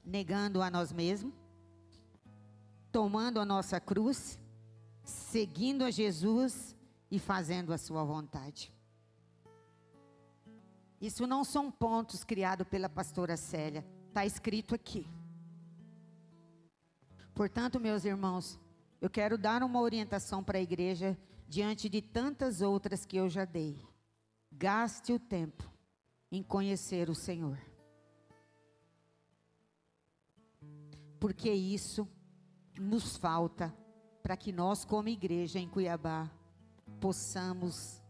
Negando a nós mesmos, tomando a nossa cruz, seguindo a Jesus e fazendo a sua vontade. Isso não são pontos criados pela pastora Célia, está escrito aqui. Portanto, meus irmãos, eu quero dar uma orientação para a igreja diante de tantas outras que eu já dei. Gaste o tempo em conhecer o Senhor. Porque isso nos falta para que nós, como igreja em Cuiabá, possamos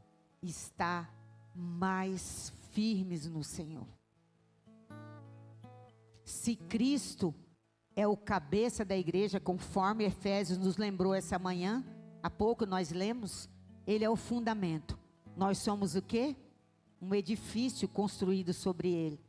estar mais firmes no Senhor. Se Cristo é o cabeça da igreja, conforme Efésios nos lembrou essa manhã, há pouco nós lemos, Ele é o fundamento. Nós somos o quê? Um edifício construído sobre Ele.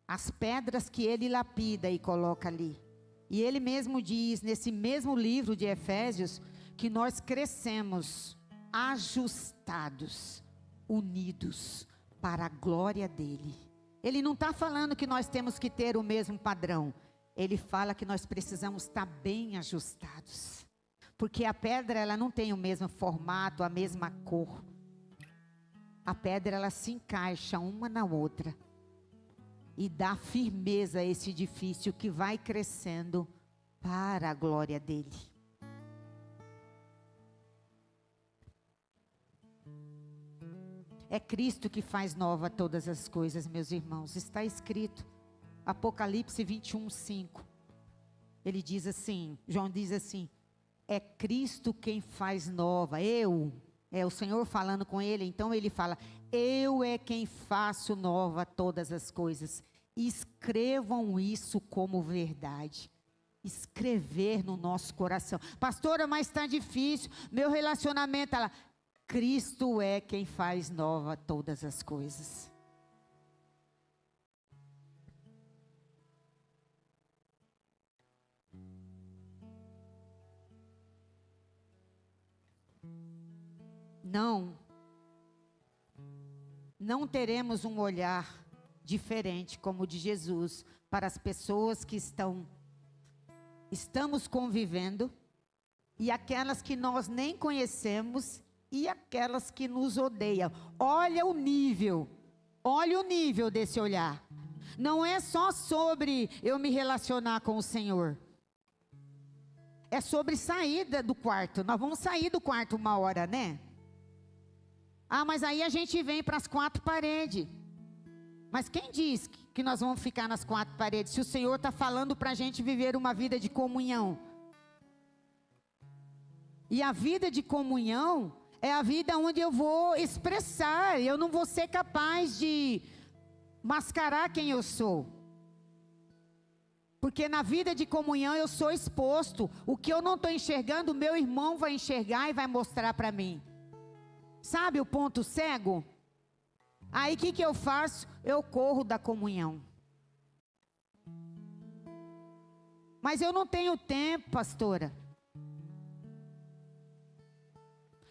As pedras que Ele lapida e coloca ali. E Ele mesmo diz, nesse mesmo livro de Efésios, que nós crescemos ajustados, unidos para a glória dEle. Ele não está falando que nós temos que ter o mesmo padrão. Ele fala que nós precisamos estar bem ajustados. Porque a pedra, ela não tem o mesmo formato, a mesma cor. A pedra, ela se encaixa uma na outra. E dá firmeza a esse edifício que vai crescendo para a glória dele. É Cristo que faz nova todas as coisas, meus irmãos. Está escrito, Apocalipse 21:5. Ele diz assim, João diz assim, é Cristo quem faz nova. É o Senhor falando com ele, então ele fala, eu é quem faço nova todas as coisas. Escrevam isso como verdade. Escrever no nosso coração. Pastora, mas está difícil, meu relacionamento, ela... Cristo é quem faz nova todas as coisas. Não teremos um olhar diferente como o de Jesus para as pessoas que estamos convivendo e aquelas que nós nem conhecemos e aquelas que nos odeiam. Olha o nível desse olhar. Não é só sobre eu me relacionar com o Senhor. É sobre saída do quarto. Nós vamos sair do quarto uma hora, né? Ah, mas aí a gente vem para as quatro paredes. Mas quem diz que nós vamos ficar nas quatro paredes? Se o Senhor está falando para a gente viver uma vida de comunhão. E a vida de comunhão é a vida onde eu vou expressar. Eu não vou ser capaz de mascarar quem eu sou. Porque na vida de comunhão eu sou exposto. O que eu não estou enxergando, o meu irmão vai enxergar e vai mostrar para mim. Sabe o ponto cego? Aí o que eu faço? Eu corro da comunhão. Mas eu não tenho tempo, pastora.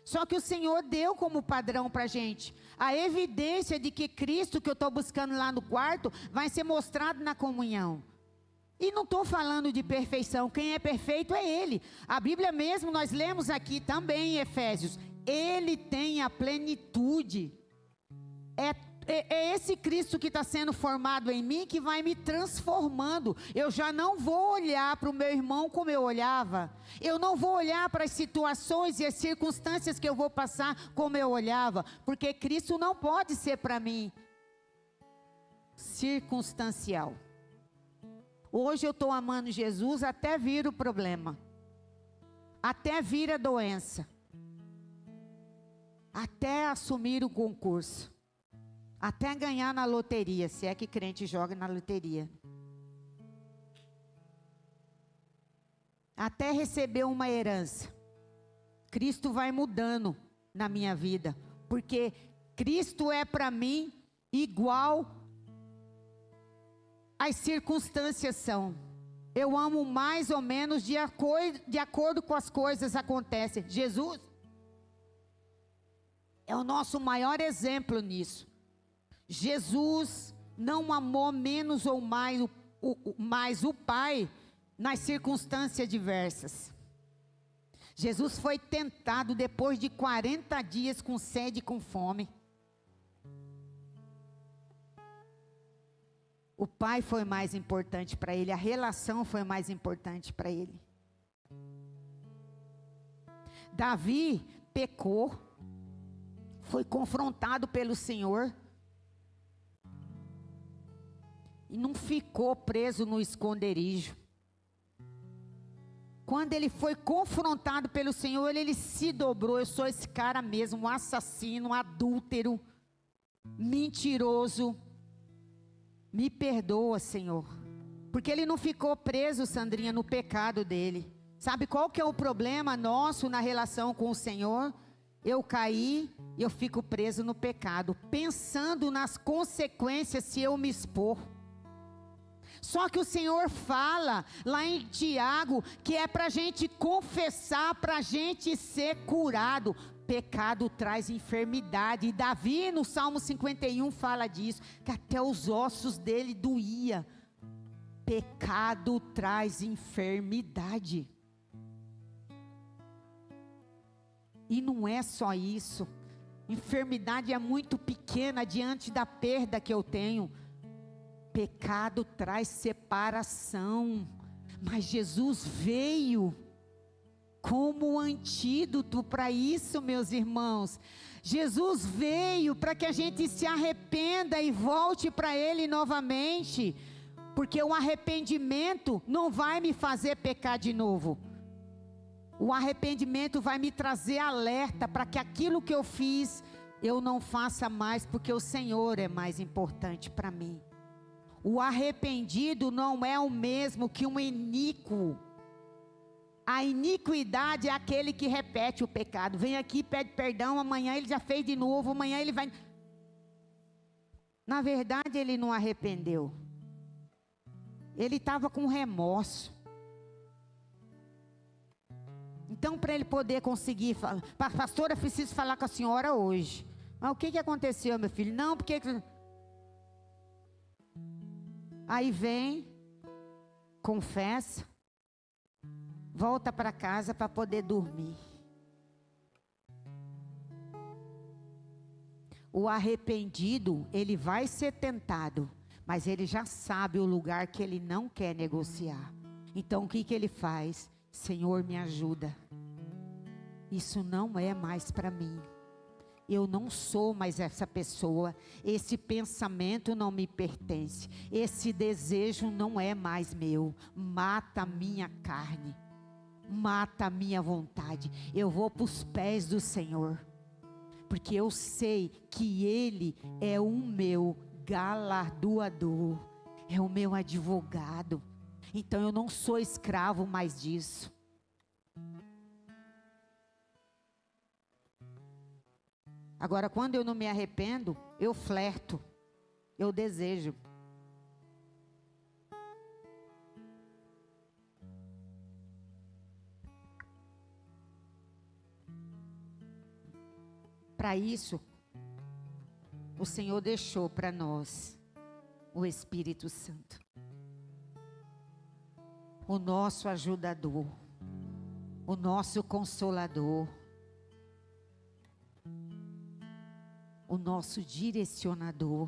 Só que o Senhor deu como padrão para a gente a evidência de que Cristo, que eu estou buscando lá no quarto, vai ser mostrado na comunhão. E não estou falando de perfeição, quem é perfeito é Ele. A Bíblia mesmo, nós lemos aqui também em Efésios, Ele tem a plenitude. É esse Cristo que está sendo formado em mim que vai me transformando. Eu já não vou olhar para o meu irmão como eu olhava. Eu não vou olhar para as situações e as circunstâncias que eu vou passar como eu olhava. Porque Cristo não pode ser para mim circunstancial. Hoje eu estou amando Jesus até vir o problema. Até vir a doença. Até assumir o concurso. Até ganhar na loteria, se é que crente joga na loteria. Até receber uma herança. Cristo vai mudando na minha vida. Porque Cristo é para mim igual as circunstâncias são. Eu amo mais ou menos de acordo com as coisas acontecem. Jesus é o nosso maior exemplo nisso. Jesus não amou menos ou mais o Pai nas circunstâncias diversas. Jesus foi tentado depois de 40 dias com sede e com fome. O Pai foi mais importante para ele, a relação foi mais importante para ele. Davi pecou, foi confrontado pelo Senhor. E não ficou preso no esconderijo. Quando ele foi confrontado pelo Senhor, ele se dobrou. Eu sou esse cara mesmo, um assassino, um adúltero, mentiroso. Me perdoa, Senhor. Porque ele não ficou preso, Sandrinha, no pecado dele. Sabe qual que é o problema nosso na relação com o Senhor? Eu caí, eu fico preso no pecado, pensando nas consequências se eu me expor. Só que o Senhor fala lá em Tiago que é para a gente confessar, para a gente ser curado. Pecado traz enfermidade. E Davi no Salmo 51 fala disso, que até os ossos dele doía. Pecado traz enfermidade. E não é só isso. Enfermidade é muito pequena diante da perda que eu tenho. Pecado traz separação. Mas Jesus veio como antídoto para isso, meus irmãos. Jesus veio para que a gente se arrependa e volte para Ele novamente. Porque o arrependimento não vai me fazer pecar de novo. O arrependimento vai me trazer alerta para que aquilo que eu fiz, eu não faça mais, porque o Senhor é mais importante para mim. O arrependido não é o mesmo que um iníquo. A iniquidade é aquele que repete o pecado. Vem aqui, pede perdão, amanhã ele já fez de novo, amanhã ele vai... Na verdade, ele não arrependeu. Ele estava com remorso. Então, para ele poder conseguir falar, pastora, preciso falar com a senhora hoje. Mas o que aconteceu, meu filho? Não, porque... Aí vem, confessa, volta para casa para poder dormir. O arrependido, ele vai ser tentado, mas ele já sabe o lugar que ele não quer negociar. Então o que ele faz? Senhor, me ajuda. Isso não é mais para mim. Eu não sou mais essa pessoa. Esse pensamento não me pertence. Esse desejo não é mais meu. Mata a minha carne. Mata a minha vontade. Eu vou para os pés do Senhor. Porque eu sei que Ele é o meu galardoador. É o meu advogado. Então eu não sou escravo mais disso. Agora, quando eu não me arrependo, eu flerto, eu desejo. Para isso, o Senhor deixou para nós o Espírito Santo, o nosso ajudador, o nosso consolador, o nosso direcionador.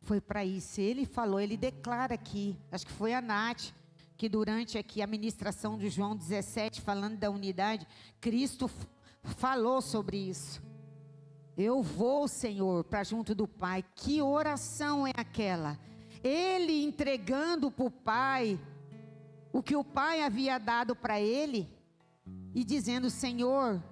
Foi para isso. Ele falou, ele declara aqui, acho que foi a Nath, que durante aqui a ministração de João 17, falando da unidade, Cristo falou sobre isso. Eu vou, Senhor, para junto do Pai. Que oração é aquela? Ele entregando para o Pai o que o Pai havia dado para ele e dizendo, Senhor,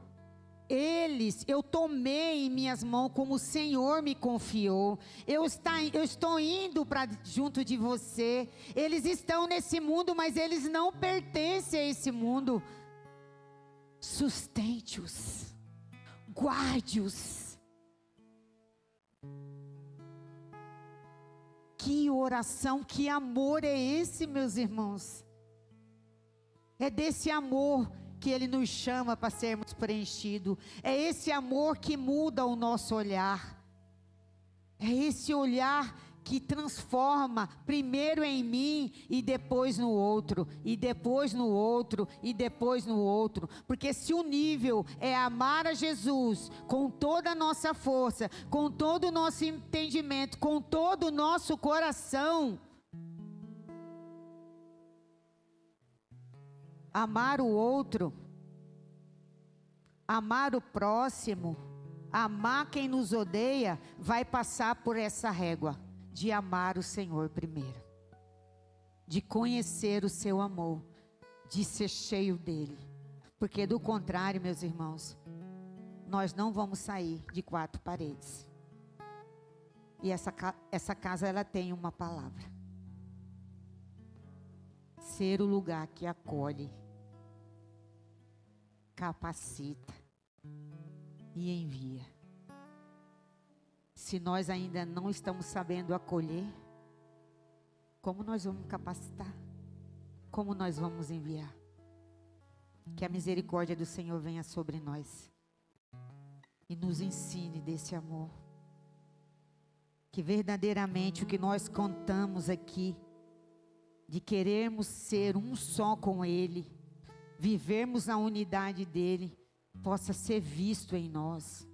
eu tomei em minhas mãos como o Senhor me confiou. Eu estou indo para junto de você. Eles estão nesse mundo, mas eles não pertencem a esse mundo. Sustente-os, guarde-os. Que oração, que amor é esse, meus irmãos? É desse amor que Ele nos chama para sermos preenchidos. É esse amor que muda o nosso olhar. É esse olhar que transforma primeiro em mim e depois no outro, e depois no outro, e depois no outro. Porque se o nível é amar a Jesus com toda a nossa força, com todo o nosso entendimento, com todo o nosso coração, amar o outro, amar o próximo, amar quem nos odeia, vai passar por essa régua de amar o Senhor primeiro, de conhecer o seu amor, de ser cheio dele. Porque do contrário, meus irmãos, nós não vamos sair de quatro paredes. E essa casa, ela tem uma palavra: ser o lugar que acolhe, capacita e envia. Se nós ainda não estamos sabendo acolher, como nós vamos capacitar? Como nós vamos enviar? Que a misericórdia do Senhor venha sobre nós e nos ensine desse amor. Que verdadeiramente o que nós contamos aqui, de querermos ser um só com Ele, vivermos a unidade dEle, possa ser visto em nós,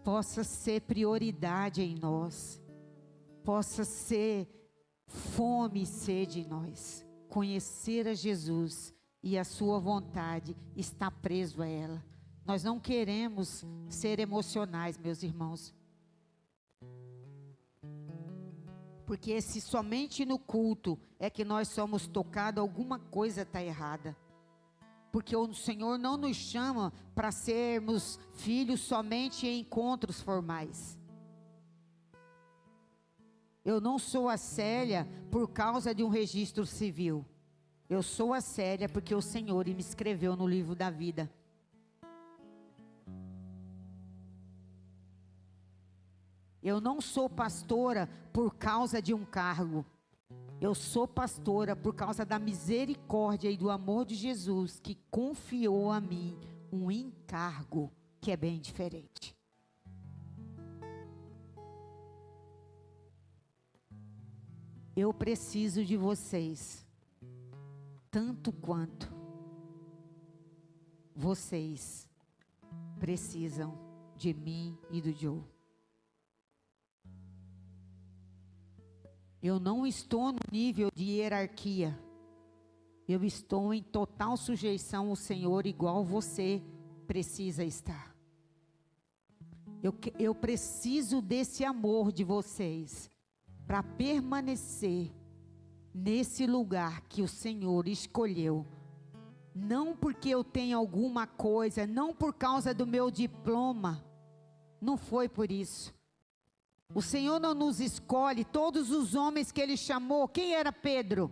possa ser prioridade em nós, possa ser fome e sede em nós. Conhecer a Jesus e a sua vontade, está preso a ela. Nós não queremos ser emocionais, meus irmãos. Porque se somente no culto é que nós somos tocados, alguma coisa está errada. Porque o Senhor não nos chama para sermos filhos somente em encontros formais. Eu não sou a Célia por causa de um registro civil. Eu sou a Célia porque o Senhor me escreveu no livro da vida. Eu não sou pastora por causa de um cargo. Eu sou pastora por causa da misericórdia e do amor de Jesus, que confiou a mim um encargo que é bem diferente. Eu preciso de vocês, tanto quanto vocês precisam de mim e do Joe. Eu não estou no nível de hierarquia. Eu estou em total sujeição ao Senhor, igual você precisa estar. Eu preciso desse amor de vocês para permanecer nesse lugar que o Senhor escolheu. Não porque eu tenho alguma coisa, não por causa do meu diploma. Não foi por isso. O Senhor não nos escolhe. Todos os homens que Ele chamou, quem era Pedro?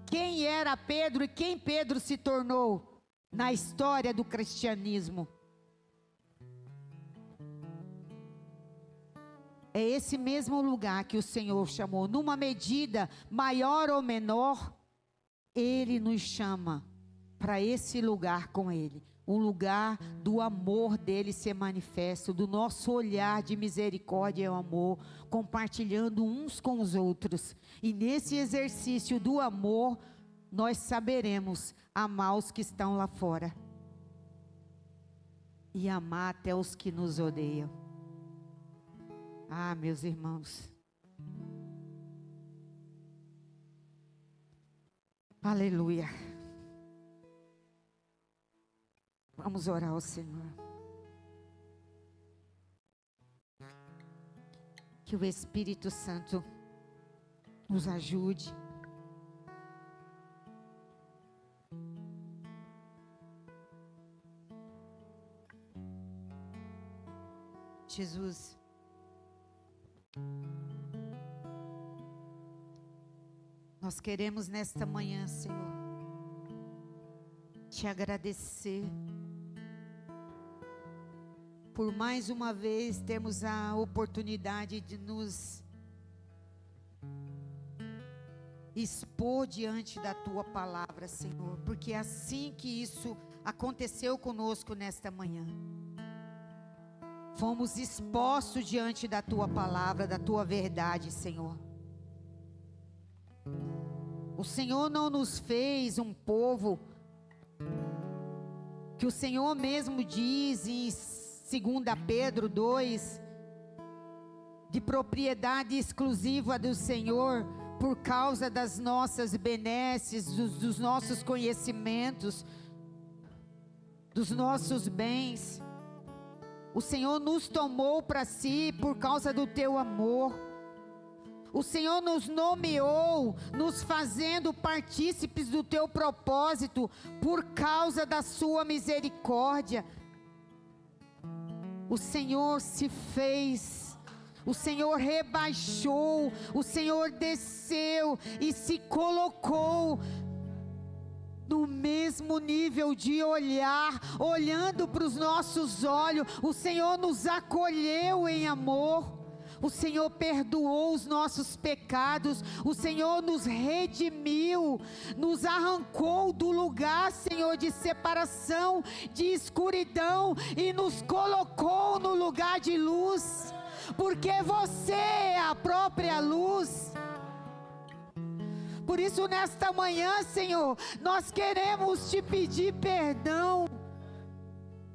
Quem era Pedro e quem Pedro se tornou na história do cristianismo? É esse mesmo lugar que o Senhor chamou. Numa medida maior ou menor, Ele nos chama para esse lugar com Ele. Um lugar do amor dele ser manifesto, do nosso olhar de misericórdia e amor, compartilhando uns com os outros. E nesse exercício do amor, nós saberemos amar os que estão lá fora. E amar até os que nos odeiam. Ah, meus irmãos. Aleluia. Vamos orar ao Senhor. Que o Espírito Santo nos ajude. Jesus, nós queremos nesta manhã, Senhor, te agradecer por mais uma vez termos a oportunidade de nos expor diante da Tua palavra, Senhor, porque é assim que isso aconteceu conosco nesta manhã. Fomos expostos diante da Tua palavra, da Tua verdade, Senhor. O Senhor não nos fez um povo que o Senhor mesmo diz em 2 Pedro 2, de propriedade exclusiva do Senhor, por causa das nossas benesses, dos nossos conhecimentos, dos nossos bens. O Senhor nos tomou para si por causa do teu amor. O Senhor nos nomeou, nos fazendo partícipes do teu propósito, por causa da sua misericórdia. O Senhor se fez O Senhor rebaixou, o Senhor desceu e se colocou no mesmo nível de olhar, olhando para os nossos olhos. O Senhor nos acolheu em amor. O Senhor perdoou os nossos pecados, o Senhor nos redimiu, nos arrancou do lugar, Senhor, de separação, de escuridão, e nos colocou no lugar de luz, porque você é a própria luz. Por isso, nesta manhã, Senhor, nós queremos te pedir perdão.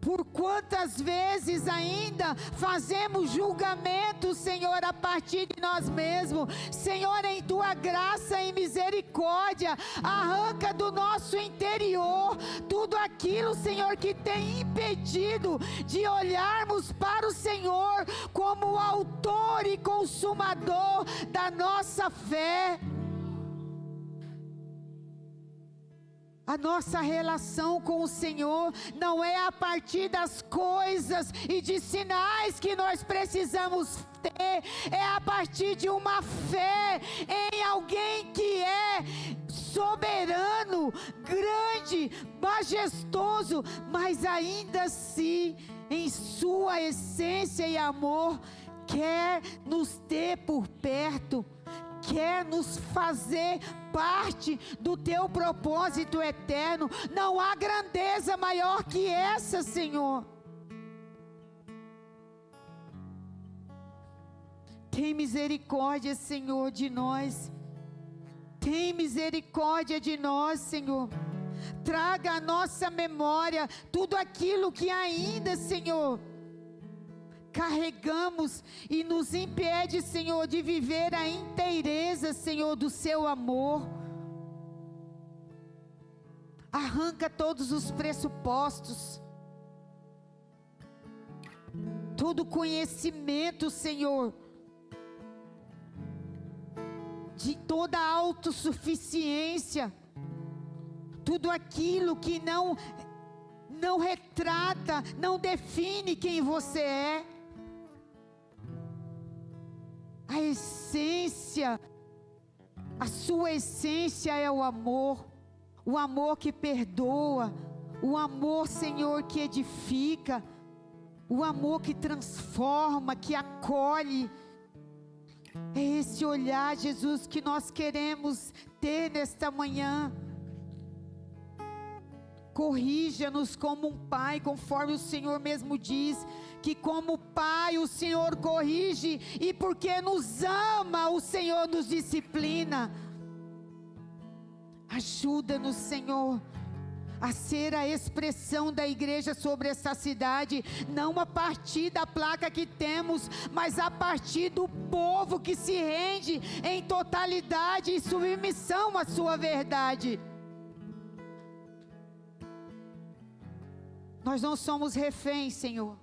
Por quantas vezes ainda fazemos julgamento, Senhor, a partir de nós mesmos. Senhor, em tua graça e misericórdia, arranca do nosso interior tudo aquilo, Senhor, que tem impedido de olharmos para o Senhor como o autor e consumador da nossa fé. A nossa relação com o Senhor não é a partir das coisas e de sinais que nós precisamos ter, é a partir de uma fé em alguém que é soberano, grande, majestoso, mas ainda assim, em sua essência e amor, quer nos ter por perto, quer nos fazer parte do teu propósito eterno. Não há grandeza maior que essa, Senhor. Tem misericórdia, Senhor, de nós. Tem misericórdia de nós, Senhor. Traga à nossa memória tudo aquilo que ainda, Senhor, carregamos e nos impede, Senhor, de viver a inteireza, Senhor, do seu amor. Arranca todos os pressupostos, todo conhecimento, Senhor, de toda a autossuficiência, tudo aquilo que não retrata, não define quem você é. A essência, a sua essência é o amor que perdoa, o amor, Senhor, que edifica, o amor que transforma, que acolhe. É esse olhar, Jesus, que nós queremos ter nesta manhã. Corrija-nos como um pai, conforme o Senhor mesmo diz, que como pai o Senhor corrige, e porque nos ama, o Senhor nos disciplina. Ajuda-nos, Senhor, a ser a expressão da igreja sobre essa cidade, não a partir da placa que temos, mas a partir do povo que se rende em totalidade e submissão à sua verdade. Nós não somos reféns, Senhor.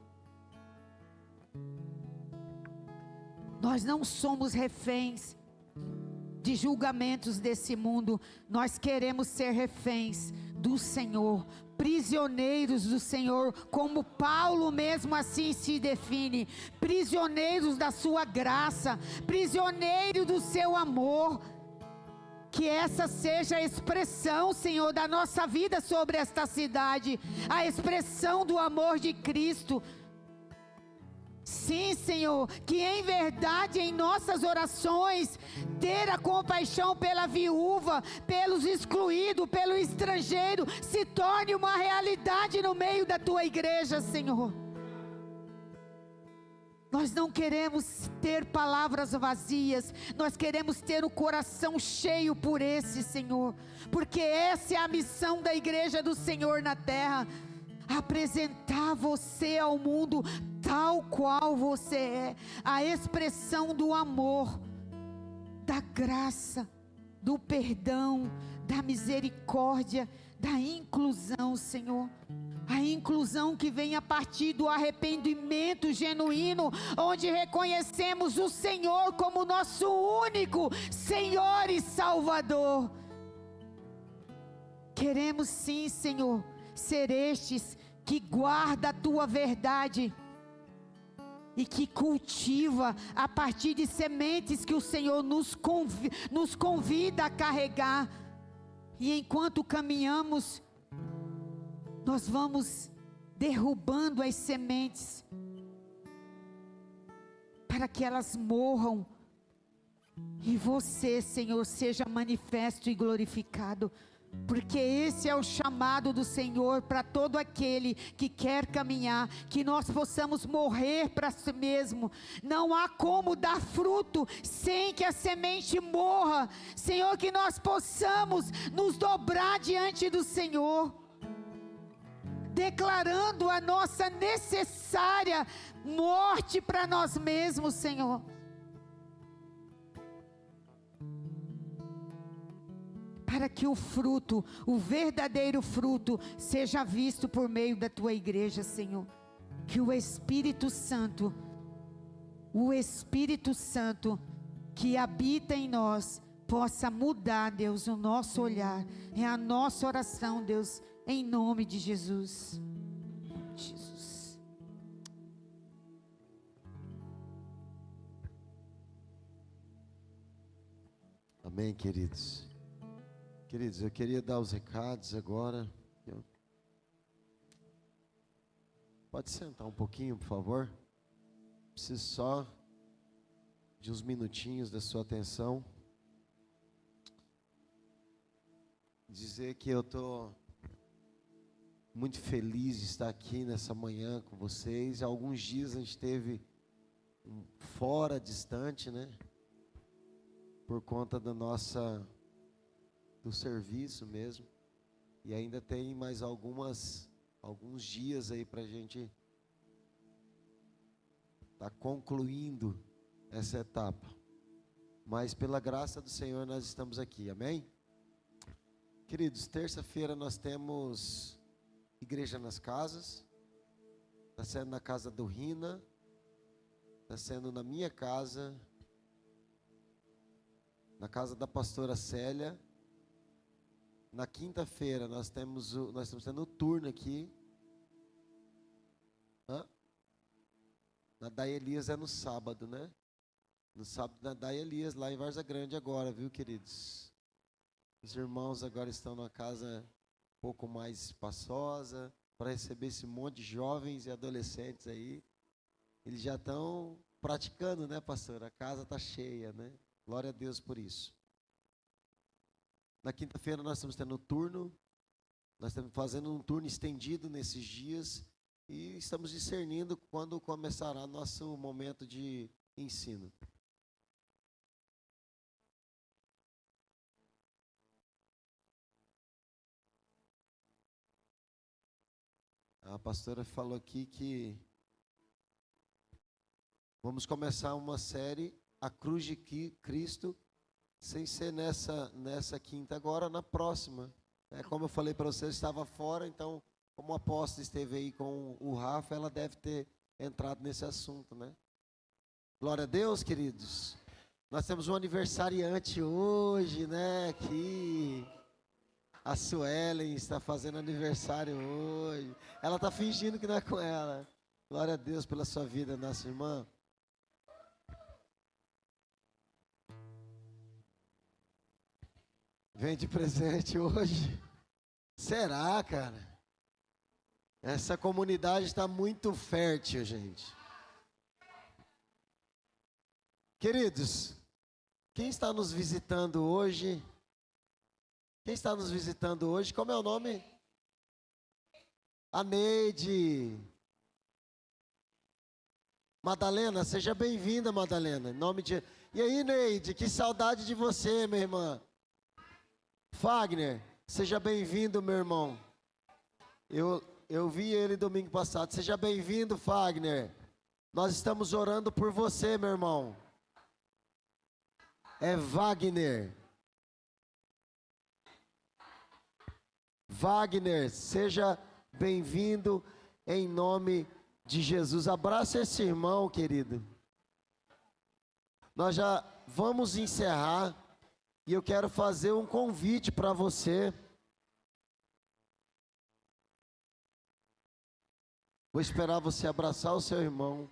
Nós não somos reféns de julgamentos desse mundo. Nós queremos ser reféns do Senhor, prisioneiros do Senhor, como Paulo mesmo assim se define, prisioneiros da sua graça, prisioneiros do seu amor. Que essa seja a expressão, Senhor, da nossa vida sobre esta cidade, a expressão do amor de Cristo. Sim, Senhor, que em verdade em nossas orações, ter a compaixão pela viúva, pelos excluídos, pelo estrangeiro, se torne uma realidade no meio da tua igreja, Senhor. Nós não queremos ter palavras vazias, nós queremos ter o coração cheio por esse, Senhor, porque essa é a missão da igreja do Senhor na terra, apresentar você ao mundo tal qual você é, a expressão do amor, da graça, do perdão, da misericórdia, da inclusão, Senhor. A inclusão que vem a partir do arrependimento genuíno, onde reconhecemos o Senhor como nosso único Senhor e Salvador. Queremos sim, Senhor, ser estes que guarda a tua verdade, e que cultiva a partir de sementes que o Senhor nos convida a carregar. E enquanto caminhamos, nós vamos derrubando as sementes para que elas morram e você, Senhor, seja manifesto e glorificado. Porque esse é o chamado do Senhor para todo aquele que quer caminhar, que nós possamos morrer para si mesmo. Não há como dar fruto sem que a semente morra. Senhor, que nós possamos nos dobrar diante do Senhor, declarando a nossa necessária morte para nós mesmos, Senhor. Para que o fruto, o verdadeiro fruto, seja visto por meio da tua igreja, Senhor. Que o Espírito Santo que habita em nós, possa mudar, Deus, o nosso olhar. É a nossa oração, Deus, em nome de Jesus. Jesus. Amém, queridos. Queridos, eu queria dar os recados agora. Pode sentar um pouquinho, por favor. Preciso só de uns minutinhos da sua atenção. Dizer que eu estou muito feliz de estar aqui nessa manhã com vocês. Há alguns dias a gente esteve fora, distante, né? Por conta do serviço mesmo. E ainda tem mais alguns dias aí para a gente estar concluindo essa etapa. Mas pela graça do Senhor nós estamos aqui, amém? Queridos, terça-feira nós temos Igreja nas Casas. Está sendo na casa do Rina, está sendo na minha casa, na casa da pastora Célia. Na quinta-feira nós estamos tendo o turno aqui. Na Daia Elias é no sábado, né? No sábado na Daia Elias, lá em Várzea Grande agora, viu, queridos? Os irmãos agora estão numa casa um pouco mais espaçosa, para receber esse monte de jovens e adolescentes aí. Eles já estão praticando, né, pastor? A casa está cheia, né? Glória a Deus por isso. Na quinta-feira nós estamos tendo um turno, nós estamos fazendo um turno estendido nesses dias e estamos discernindo quando começará nosso momento de ensino. A pastora falou aqui que vamos começar uma série, A Cruz de Cristo, sem ser nessa quinta agora, na próxima. Como eu falei para você, eu estava fora, então, como a apóstola esteve aí com o Rafa, ela deve ter entrado nesse assunto, né? Glória a Deus, queridos. Nós temos um aniversariante hoje, né? Aqui. A Suelen está fazendo aniversário hoje. Ela está fingindo que não é com ela. Glória a Deus pela sua vida, nossa irmã. Vem de presente hoje. Será, cara? Essa comunidade está muito fértil, gente. Queridos, quem está nos visitando hoje? Quem está nos visitando hoje? Como é o nome? A Neide. Madalena, seja bem-vinda, Madalena. Em nome de... E aí, Neide, que saudade de você, minha irmã. Fagner, seja bem-vindo, meu irmão. Eu vi ele domingo passado. Seja bem-vindo, Fagner. Nós estamos orando por você, meu irmão. É Wagner. Wagner, seja bem-vindo em nome de Jesus. Abraça esse irmão, querido. Nós já vamos encerrar e eu quero fazer um convite para você. Vou esperar você abraçar o seu irmão.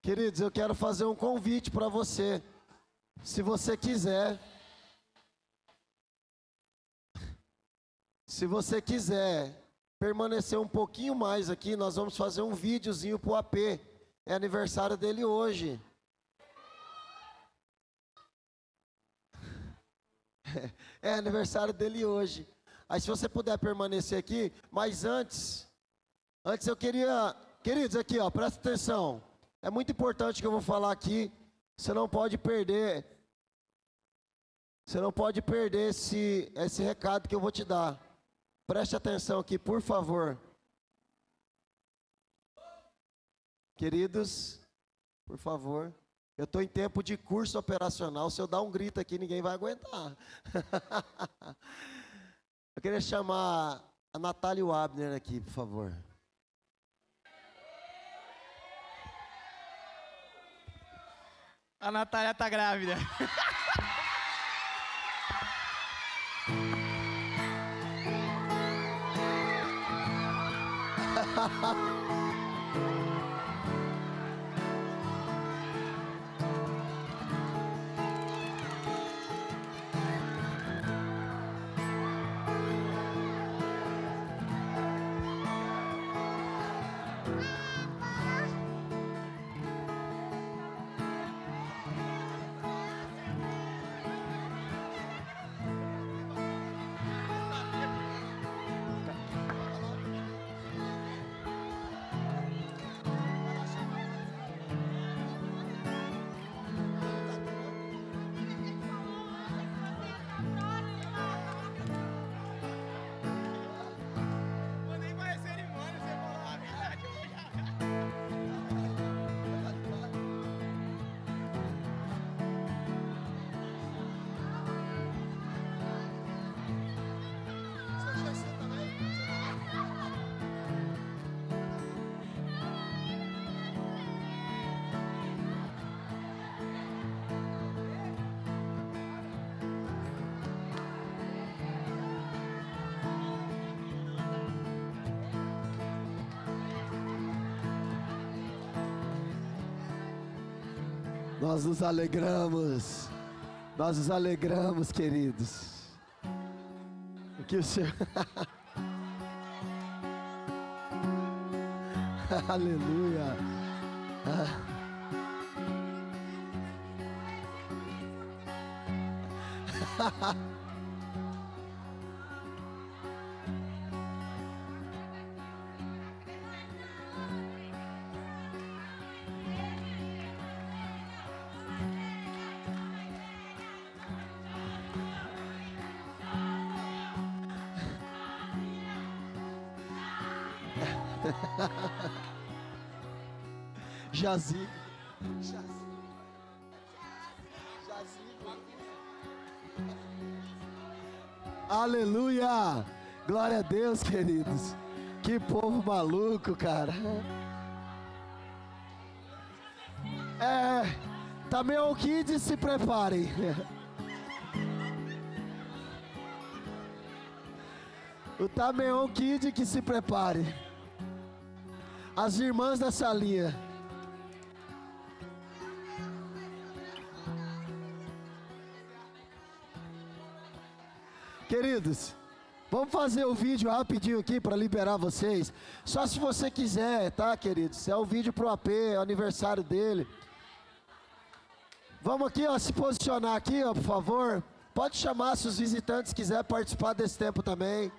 Queridos, eu quero fazer um convite para você. Se você quiser permanecer um pouquinho mais aqui, nós vamos fazer um videozinho pro AP. É aniversário dele hoje. É aniversário dele hoje. Aí se você puder permanecer aqui, mas antes eu queria, queridos, aqui ó, presta atenção. É muito importante que eu vou falar aqui. Você não pode perder. Você não pode perder esse recado que eu vou te dar. Preste atenção aqui, por favor. Queridos, por favor. Eu estou em tempo de curso operacional. Se eu dar um grito aqui, ninguém vai aguentar. Eu queria chamar a Natália Wabner aqui, por favor. A Natália tá grávida. Nós nos alegramos, queridos. Que o Senhor... Aleluia. Jazigo. Aleluia! Glória a Deus, queridos. Que povo maluco, cara. Tameon Kids, se preparem. O Tameon Kid que se prepare. As irmãs da salinha. Queridos, vamos fazer o vídeo rapidinho aqui para liberar vocês. Só se você quiser, tá, queridos? É o vídeo pro AP, é o aniversário dele. Vamos aqui, ó, se posicionar aqui, ó, por favor. Pode chamar se os visitantes quiserem participar desse tempo também.